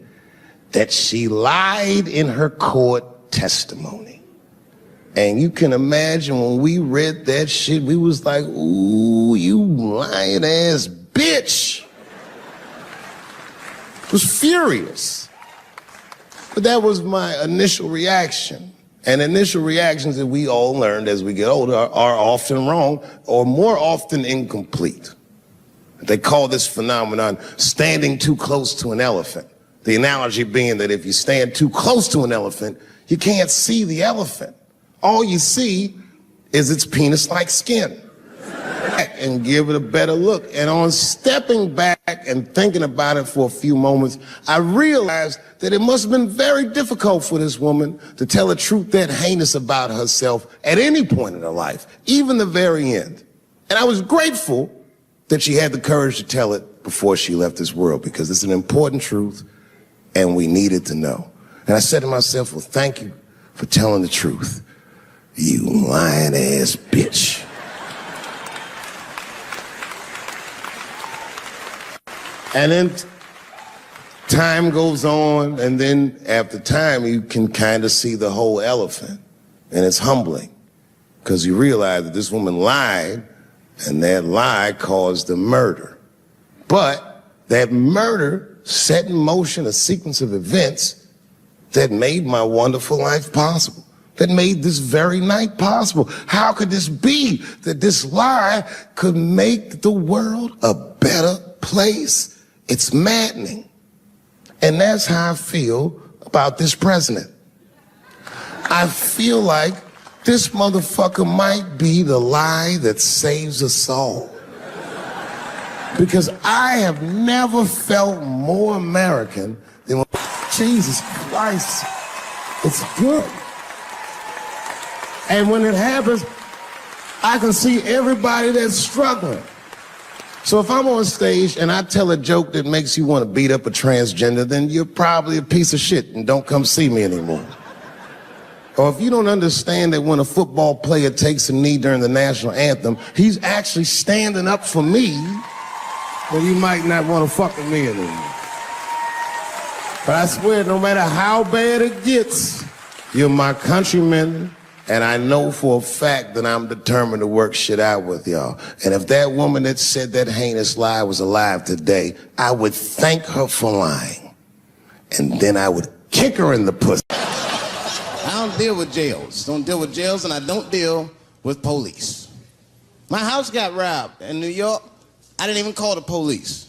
that she lied in her court testimony. And you can imagine when we read that shit, we was like, ooh, you lying ass bitch. Was furious. But that was my initial reaction. And initial reactions that we all learned as we get older are often wrong or more often incomplete. They call this phenomenon standing too close to an elephant. The analogy being that if you stand too close to an elephant, you can't see the elephant. All you see is its penis-like skin. And give it a better look. And on stepping back and thinking about it for a few moments, I realized that it must have been very difficult for this woman to tell a truth that heinous about herself at any point in her life, even the very end. And I was grateful that she had the courage to tell it before she left this world, because it's an important truth and we needed to know. And I said to myself, well, thank you for telling the truth, you lying ass bitch. And then time goes on, and then after time, you can kind of see the whole elephant. And it's humbling, because you realize that this woman lied, and that lie caused the murder. But that murder set in motion a sequence of events that made my wonderful life possible, that made this very night possible. How could this be that this lie could make the world a better place? It's maddening. And that's how I feel about this president. I feel like this motherfucker might be the lie that saves us all. Because I have never felt more American than when, Jesus Christ, it's good. And when it happens, I can see everybody that's struggling. So if I'm on stage and I tell a joke that makes you want to beat up a transgender, then you're probably a piece of shit and don't come see me anymore. Or if you don't understand that when a football player takes a knee during the national anthem, he's actually standing up for me, then you might not want to fuck with me anymore. But I swear, no matter how bad it gets, you're my countrymen. And I know for a fact that I'm determined to work shit out with y'all. And if that woman that said that heinous lie was alive today, I would thank her for lying. And then I would kick her in the pussy. I don't deal with jails. Don't deal with jails, and I don't deal with police. My house got robbed in New York. I didn't even call the police.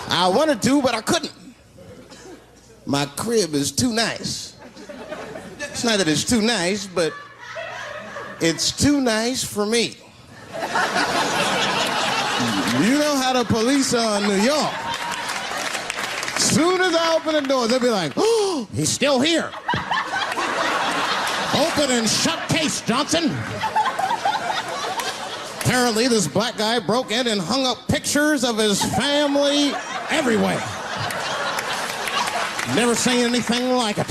I wanted to, but I couldn't. My crib is too nice. It's not that it's too nice, but it's too nice for me. You know how the police are in New York. Soon as I open the doors, they'll be like, oh, he's still here. Open and shut case, Johnson. Apparently, this black guy broke in and hung up pictures of his family everywhere. Never seen anything like it.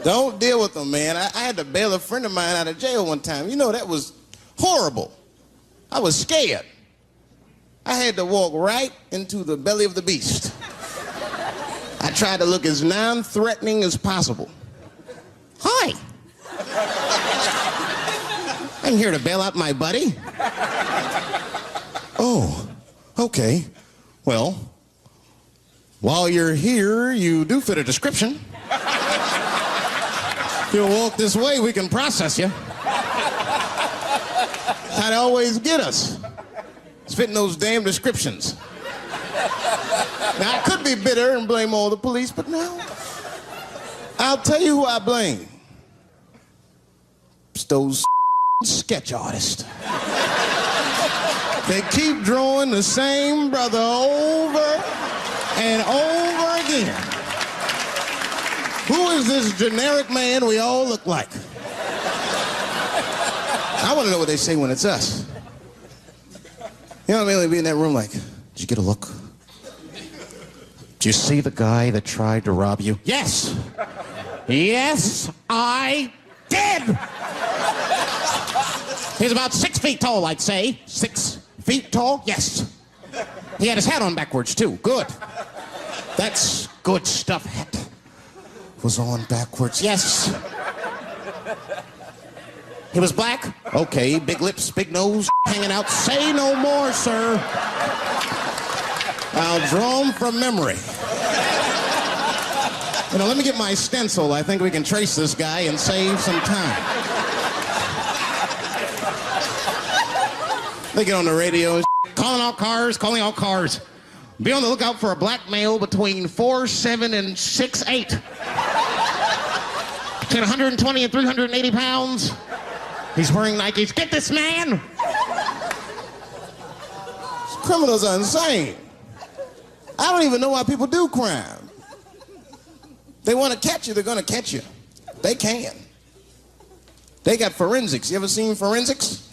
Don't deal with them, man. I had to bail a friend of mine out of jail one time. You know, that was horrible. I was scared. I had to walk right into the belly of the beast. I tried to look as non-threatening as possible. Hi. I'm here to bail out my buddy. Oh, okay. Well, while you're here, you do fit a description. If you'll walk this way, we can process you. How they always get us. It's fitting those damn descriptions. Now, I could be bitter and blame all the police, but no. I'll tell you who I blame. It's those sketch artists. They keep drawing the same brother over and over again. Who is this generic man we all look like? I want to know what they say when it's us. You know what I mean? They'd be in that room like, did you get a look? Did you see the guy that tried to rob you? Yes. Yes, I did. He's about 6 feet tall, I'd say. 6 feet tall? Yes. He had his hat on backwards, too. Good. That's good stuff. Hat was on backwards. Yes. He was black? Okay. Big lips, big nose, hanging out. Say no more, sir. I'll draw him from memory. You know, let me get my stencil. I think we can trace this guy and save some time. They get on the radio, calling all cars, calling all cars. Be on the lookout for a black male between 4'7" and 6'8". Between 120 and 380 pounds. He's wearing Nikes. Get this man! Criminals are insane. I don't even know why people do crime. They want to catch you, they're going to catch you. They can. They got forensics. You ever seen forensics?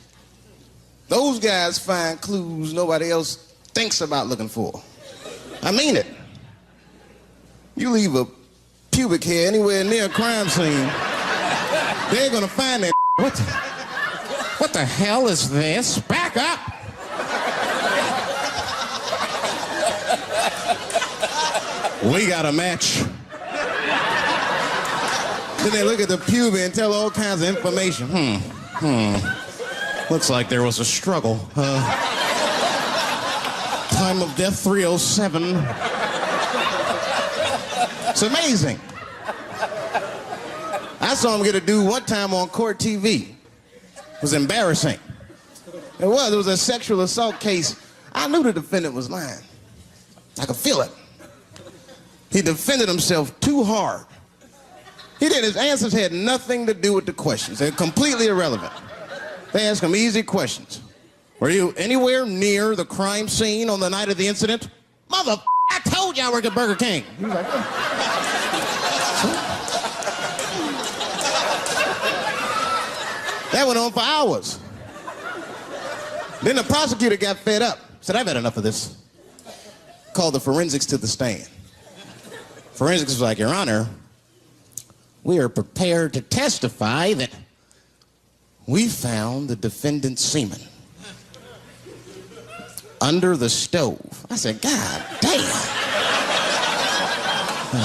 Those guys find clues nobody else thinks about looking for. I mean it. You leave a pubic hair anywhere near a crime scene, they're going to find that. What the hell is this? Back up! We got a match. Then they look at the pubes and tell all kinds of information. Looks like there was a struggle. Time of death 307. It's amazing. I saw him get a dude one time on court TV. It was embarrassing. It was a sexual assault case. I knew the defendant was lying. I could feel it. He defended himself too hard. He did. His answers had nothing to do with the questions. They're completely irrelevant. They asked him easy questions. Were you anywhere near the crime scene on the night of the incident? Mother, I told you I worked at Burger King. He was like, that went on for hours. Then the prosecutor got fed up. Said, I've had enough of this. Called the forensics to the stand. Forensics was like, Your Honor, we are prepared to testify that we found the defendant's semen under the stove. I said, God damn.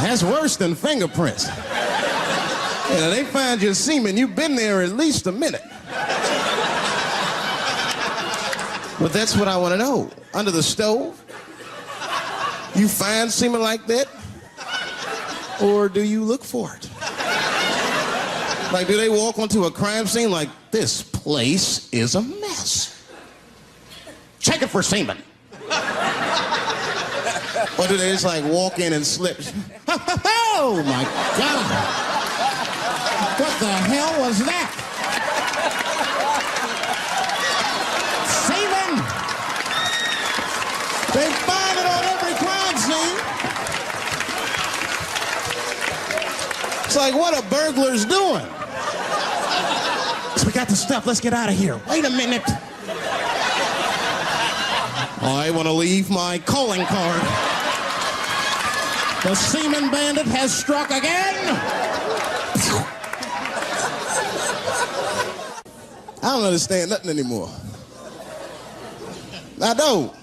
That's worse than fingerprints. You know, they find your semen, you've been there at least a minute. But that's what I want to know. Under the stove? You find semen like that? Or do you look for it? Like, do they walk onto a crime scene like, this place is a mess? Check it for semen. Or do they just like walk in and slip? Oh my God. What the hell was that? Semen. They find it on every crime scene. It's like, what are burglars doing? So we got the stuff, let's get out of here. Wait a minute. I want to leave my calling card. The semen bandit has struck again. I don't understand nothing anymore. I don't.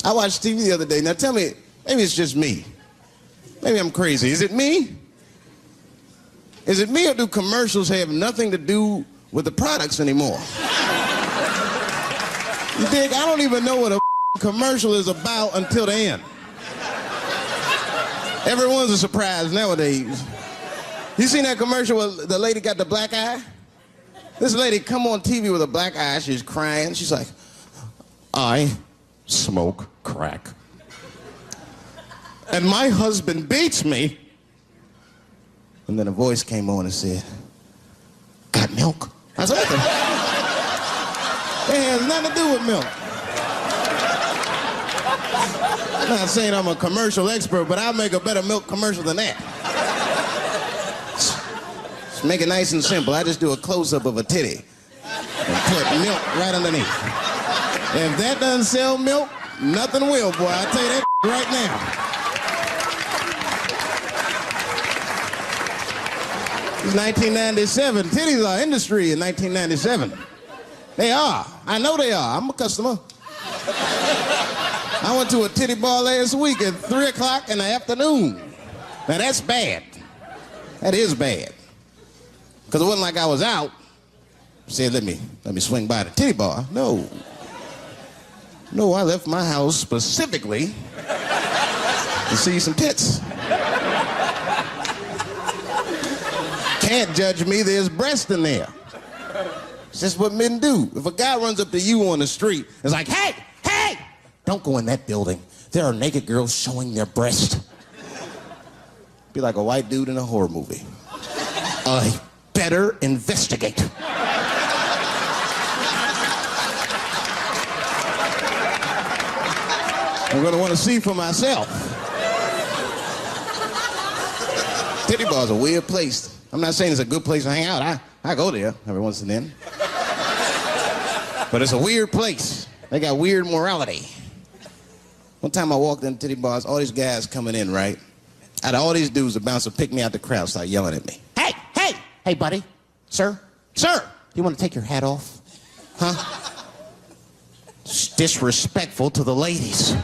I watched TV the other day. Now tell me, Maybe it's just me. Maybe I'm crazy. Is it me? Is it me, or do commercials have nothing to do with the products anymore? You dig? I don't even know what a commercial is about until the end. Everyone's a surprise nowadays. You seen that commercial where the lady got the black eye? This lady come on TV with a black eye, she's crying. She's like, I smoke crack. And my husband beats me. And then a voice came on and said, got milk? I said, it has nothing to do with milk. I'm not saying I'm a commercial expert, but I'll make a better milk commercial than that. Just make it nice and simple. I just do a close-up of a titty and put milk right underneath. If that doesn't sell milk, nothing will, boy. I'll tell you that right now. It's 1997. Titties are industry in 1997. They are. I know they are. I'm a customer. I went to a titty bar last week at 3 o'clock in the afternoon. Now that's bad. That is bad. Because it wasn't like I was out. Said, let me swing by the titty bar. No. No, I left my house specifically to see some tits. Can't judge me, there's breast in there. It's just what men do. If a guy runs up to you on the street, it's like, hey, hey, don't go in that building. There are naked girls showing their breast. Be like a white dude in a horror movie. I better investigate. I'm gonna want to see for myself. Titty bar's a weird place. I'm not saying it's a good place to hang out. I go there every once and then. But it's a weird place. They got weird morality. One time I walked in titty bars, all these guys coming in, right? Out of all these dudes, the bouncer picked me out the crowd, started yelling at me. Hey, hey, hey, buddy. Sir, sir, you want to take your hat off? Huh? It's disrespectful to the ladies.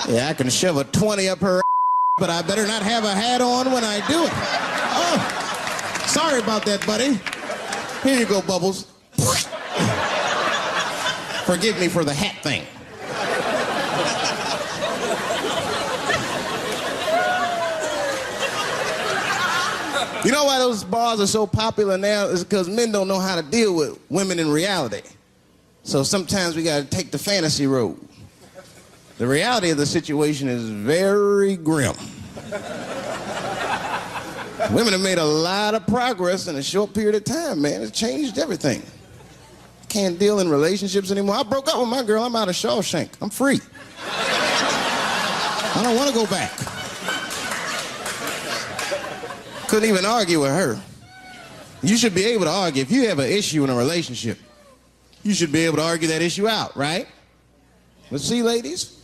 Yeah, I can shove a 20 up her, but I better not have a hat on when I do it. Oh, sorry about that, buddy. Here you go, Bubbles. Forgive me for the hat thing. You know why those bars are so popular now? Is because men don't know how to deal with women in reality. So sometimes we gotta take the fantasy road. The reality of the situation is very grim. Women have made a lot of progress in a short period of time, man. It's changed everything. Can't deal in relationships anymore. I broke up with my girl. I'm out of Shawshank. I'm free. I don't want to go back. Couldn't even argue with her. You should be able to argue. If you have an issue in a relationship, you should be able to argue that issue out, right? But see, ladies,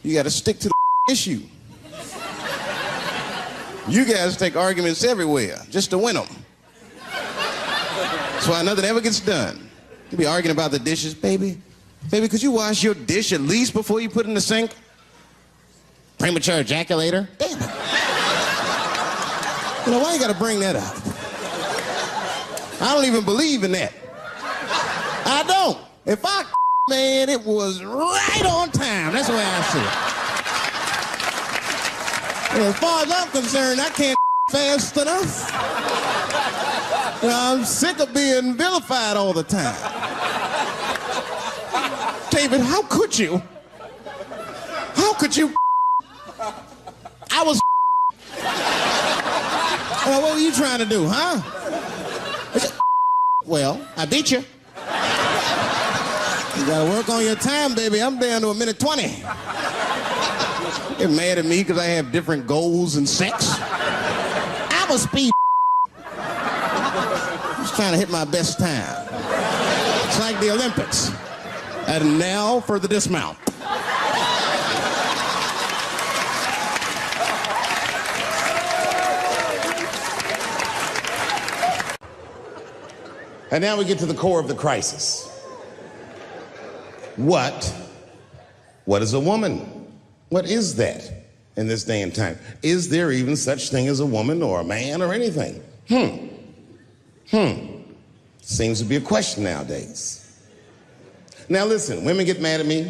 you got to stick to the issue. You guys take arguments everywhere just to win them. That's why nothing ever gets done. You be arguing about the dishes, baby. Baby, could you wash your dish at least before you put it in the sink? Premature ejaculator? Damn it. You know, why you gotta bring that up? I don't even believe in that. I don't. If I man, it was right on time. That's the way I see it. As far as I'm concerned, I can't fast enough. You know, I'm sick of being vilified all the time. David, how could you? How could you? I was. What were you trying to do, huh? Well, I beat you. You gotta work on your time, baby. I'm down to 1:20. You're mad at me because I have different goals in sex? I'm a speed. Just trying to hit my best time. It's like the Olympics. And now for the dismount. And now we get to the core of the crisis. What What is a woman? What is that in this day and time? Is there even such thing as a woman or a man or anything? Seems to be a question nowadays. Now listen, women get mad at me.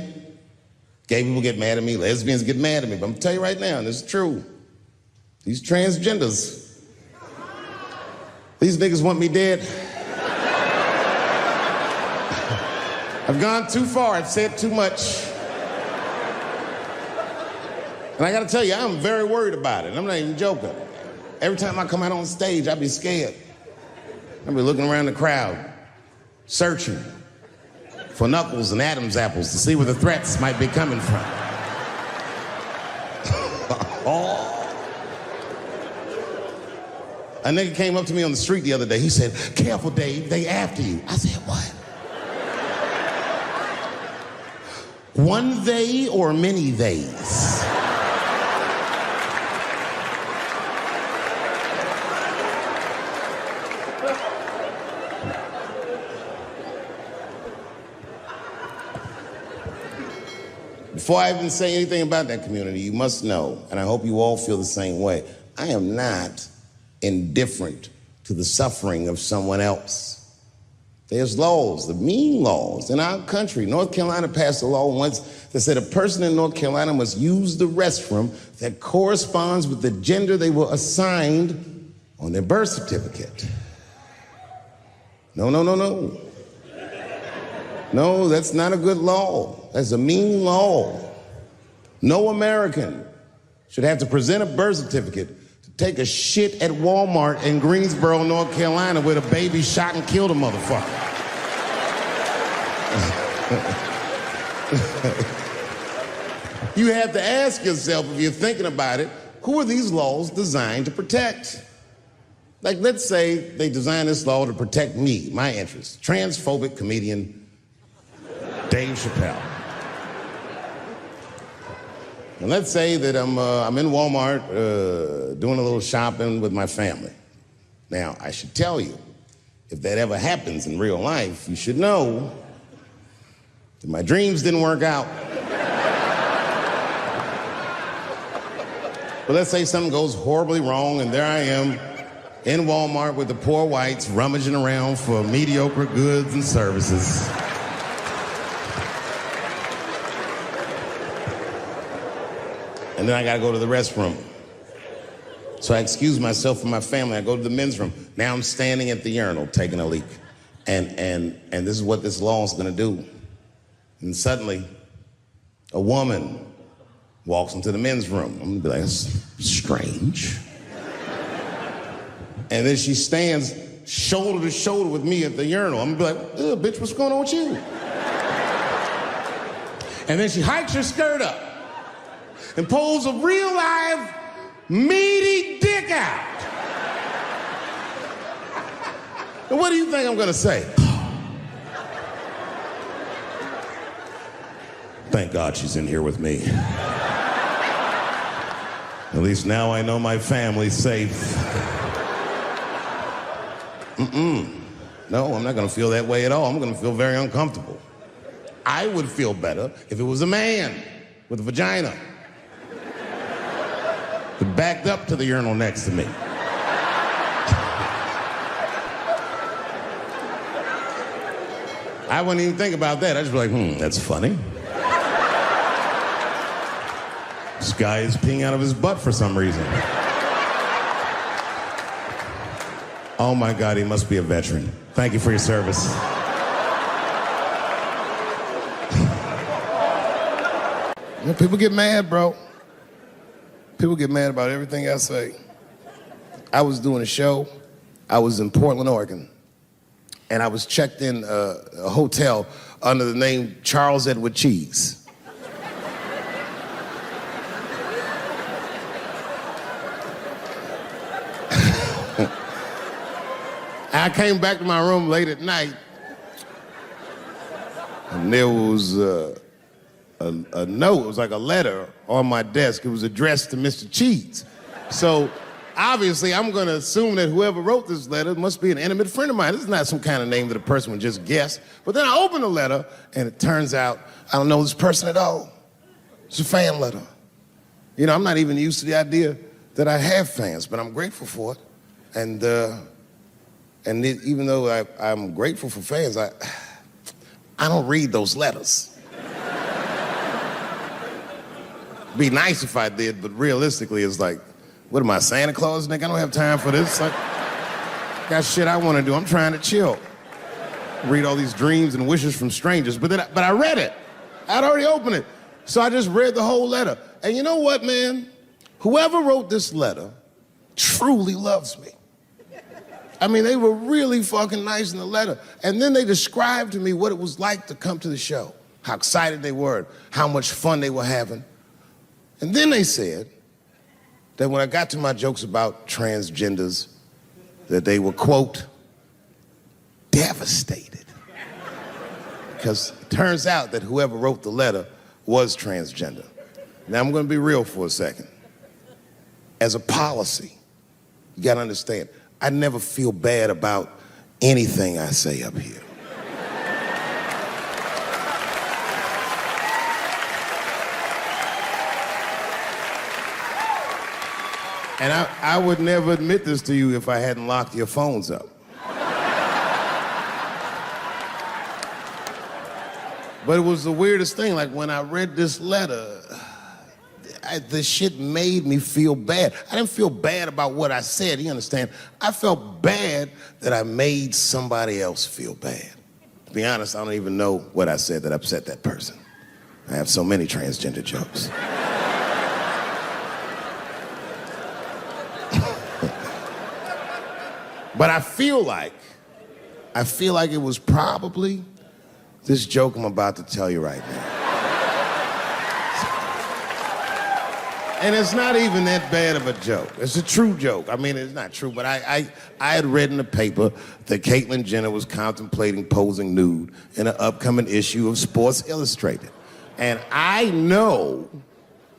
Gay people get mad at me. Lesbians get mad at me. But I'm gonna tell you right now, and this is true. These transgenders, these niggas want me dead. I've gone too far. I've said too much. And I gotta tell you, I'm very worried about it. I'm not even joking. Every time I come out on stage, I be scared. I be looking around the crowd, searching for knuckles and Adam's apples to see where the threats might be coming from. A nigga came up to me on the street the other day. He said, "Careful, Dave, they after you." I said, "What? One they or many theys?" Before I even say anything about that community, you must know, and I hope you all feel the same way, I am not indifferent to the suffering of someone else. There's laws, the mean laws in our country. North Carolina passed a law once that said a person in North Carolina must use the restroom that corresponds with the gender they were assigned on their birth certificate. No. No, that's not a good law. That's a mean law. No American should have to present a birth certificate to take a shit at Walmart in Greensboro, North Carolina, where the baby shot and killed a motherfucker. You have to ask yourself, if you're thinking about it, who are these laws designed to protect? Like, let's say they designed this law to protect me, my interests. Transphobic comedian Dave Chappelle. And let's say that I'm in Walmart doing a little shopping with my family. Now, I should tell you, if that ever happens in real life, you should know that my dreams didn't work out. But let's say something goes horribly wrong, and there I am in Walmart with the poor whites rummaging around for mediocre goods and services. And then I gotta go to the restroom. So I excuse myself from my family. I go to the men's room. Now I'm standing at the urinal taking a leak. And this is what this law is gonna do. And suddenly, a woman walks into the men's room. I'm gonna be like, that's strange. And then she stands shoulder to shoulder with me at the urinal. I'm gonna be like, bitch, what's going on with you? And then she hikes her skirt up and pulls a real live, meaty dick out. And what do you think I'm gonna say? Thank God she's in here with me. At least now I know my family's safe. No, I'm not gonna feel that way at all. I'm gonna feel very uncomfortable. I would feel better if it was a man with a vagina that backed up to the urinal next to me. I wouldn't even think about that. I'd just be like, that's funny. This guy is peeing out of his butt for some reason. Oh my God, he must be a veteran. Thank you for your service. You know, people get mad, bro. People get mad about everything I say. I was doing a show. I was in Portland, Oregon. And I was checked in a hotel under the name Charles Edward Cheese. I came back to my room late at night, and there was a note. It was like a letter on my desk. It was addressed to Mr. Cheese. So obviously, I'm going to assume that whoever wrote this letter must be an intimate friend of mine. This is not some kind of name that a person would just guess. But then I open the letter, and it turns out I don't know this person at all. It's a fan letter. You know, I'm not even used to the idea that I have fans, but I'm grateful for it. And even though I'm grateful for fans, I don't read those letters. Be nice if I did, but realistically, it's like, what am I, Santa Claus, Nick? I don't have time for this. Like, got shit I want to do. I'm trying to chill. Read all these dreams and wishes from strangers, but I read it. I'd already opened it. So I just read the whole letter. And you know what, man? Whoever wrote this letter truly loves me. I mean, they were really fucking nice in the letter. And then they described to me what it was like to come to the show, how excited they were, how much fun they were having. And then they said that when I got to my jokes about transgenders, that they were, quote, devastated. Because it turns out that whoever wrote the letter was transgender. Now, I'm going to be real for a second. As a policy, you got to understand, I never feel bad about anything I say up here. And I would never admit this to you if I hadn't locked your phones up. But it was the weirdest thing. Like, when I read this letter, the shit made me feel bad. I didn't feel bad about what I said, you understand? I felt bad that I made somebody else feel bad. To be honest, I don't even know what I said that upset that person. I have so many transgender jokes. But I feel like it was probably this joke I'm about to tell you right now. And it's not even that bad of a joke. It's a true joke. I mean, it's not true, but I had read in the paper that Caitlyn Jenner was contemplating posing nude in an upcoming issue of Sports Illustrated. And I know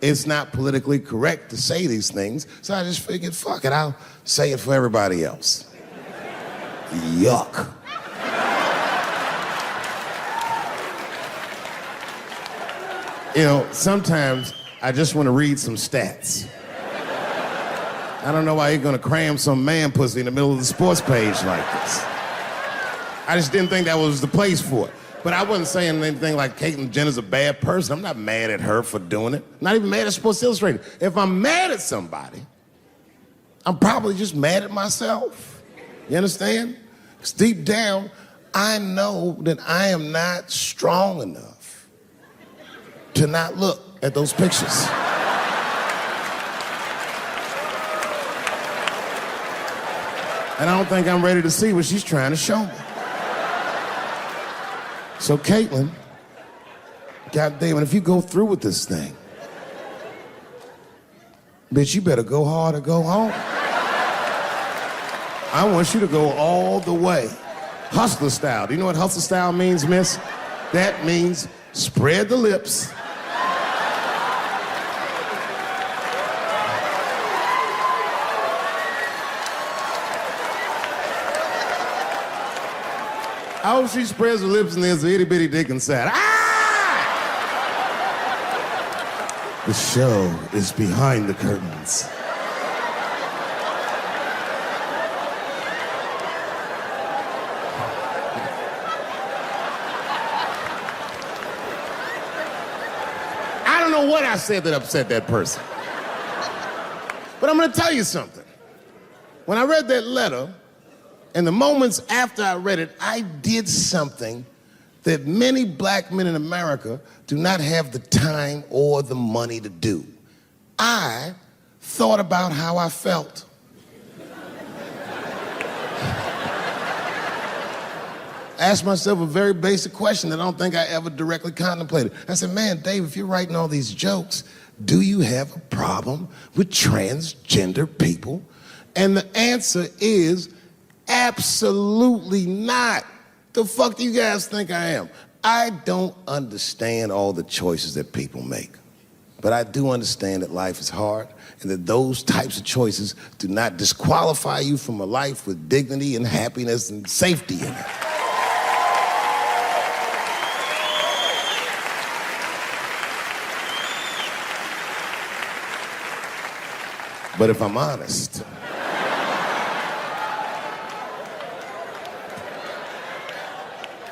it's not politically correct to say these things, so I just figured, fuck it, I'll say it for everybody else. Yuck. You know, sometimes I just want to read some stats. I don't know why you're gonna cram some man pussy in the middle of the sports page like this. I just didn't think that was the place for it. But I wasn't saying anything like Caitlyn Jenner's a bad person. I'm not mad at her for doing it. Not even mad at Sports Illustrated. If I'm mad at somebody, I'm probably just mad at myself. You understand? Because deep down, I know that I am not strong enough to not look at those pictures. And I don't think I'm ready to see what she's trying to show me. So Caitlyn, goddamn it, if you go through with this thing, bitch, you better go hard or go home. I want you to go all the way. Hustler style. Do you know what hustler style means, miss? That means spread the lips. I hope she spreads her lips and there's an itty bitty dick inside. Ah! The show is behind the curtains. I don't know what I said that upset that person. But I'm gonna tell you something. When I read that letter, and the moments after I read it, I did something that many black men in America do not have the time or the money to do. I thought about how I felt. I asked myself a very basic question that I don't think I ever directly contemplated. I said, man, Dave, if you're writing all these jokes, do you have a problem with transgender people? And the answer is absolutely not. The fuck do you guys think I am? I don't understand all the choices that people make. But I do understand that life is hard and that those types of choices do not disqualify you from a life with dignity and happiness and safety in it. But if I'm honest,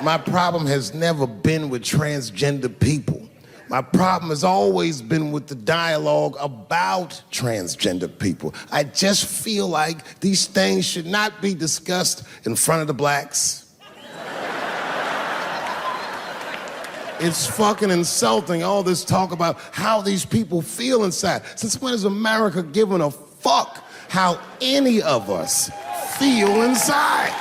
my problem has never been with transgender people. My problem has always been with the dialogue about transgender people. I just feel like these things should not be discussed in front of the blacks. It's fucking insulting, all this talk about how these people feel inside. Since when has America given a fuck how any of us feel inside?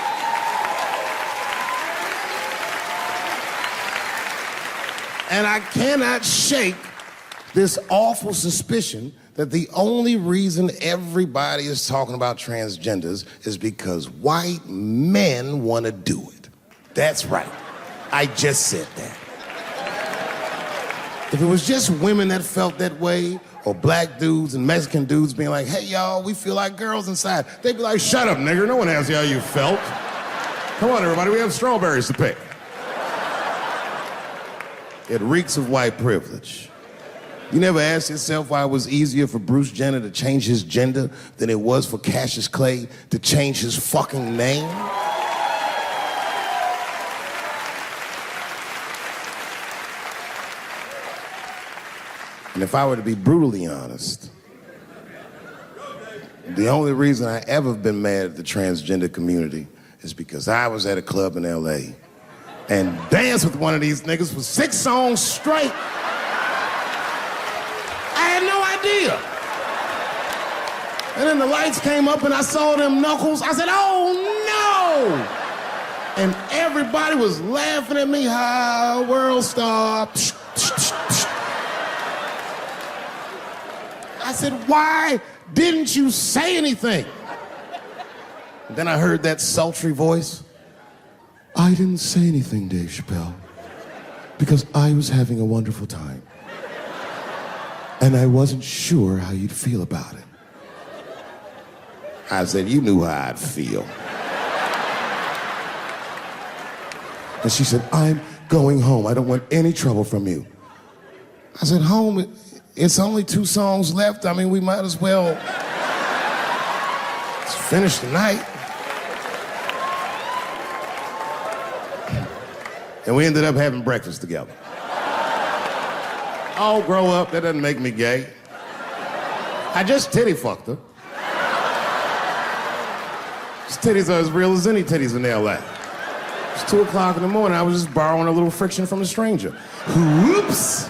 And I cannot shake this awful suspicion that the only reason everybody is talking about transgenders is because white men want to do it. That's right. I just said that. If it was just women that felt that way, or black dudes and Mexican dudes being like, hey, y'all, we feel like girls inside, they'd be like, shut up, nigger, no one asked you how you felt. Come on, everybody, we have strawberries to pick. It reeks of white privilege. You never asked yourself why it was easier for Bruce Jenner to change his gender than it was for Cassius Clay to change his fucking name? And if I were to be brutally honest, the only reason I ever been mad at the transgender community is because I was at a club in LA and danced with one of these niggas for 6 songs straight. I had no idea. And then the lights came up and I saw them knuckles. I said, oh no! And everybody was laughing at me, hi, world star. I said, why didn't you say anything? And then I heard that sultry voice. I didn't say anything, Dave Chappelle, because I was having a wonderful time. And I wasn't sure how you'd feel about it. I said, you knew how I'd feel. And she said, I'm going home. I don't want any trouble from you. I said, home? It's only 2 songs left. I mean, we might as well finish the night. And we ended up having breakfast together. Oh, grow up, that doesn't make me gay. I just titty fucked her. His titties are as real as any titties in LA. It's 2 o'clock in the morning, I was just borrowing a little friction from a stranger. Whoops!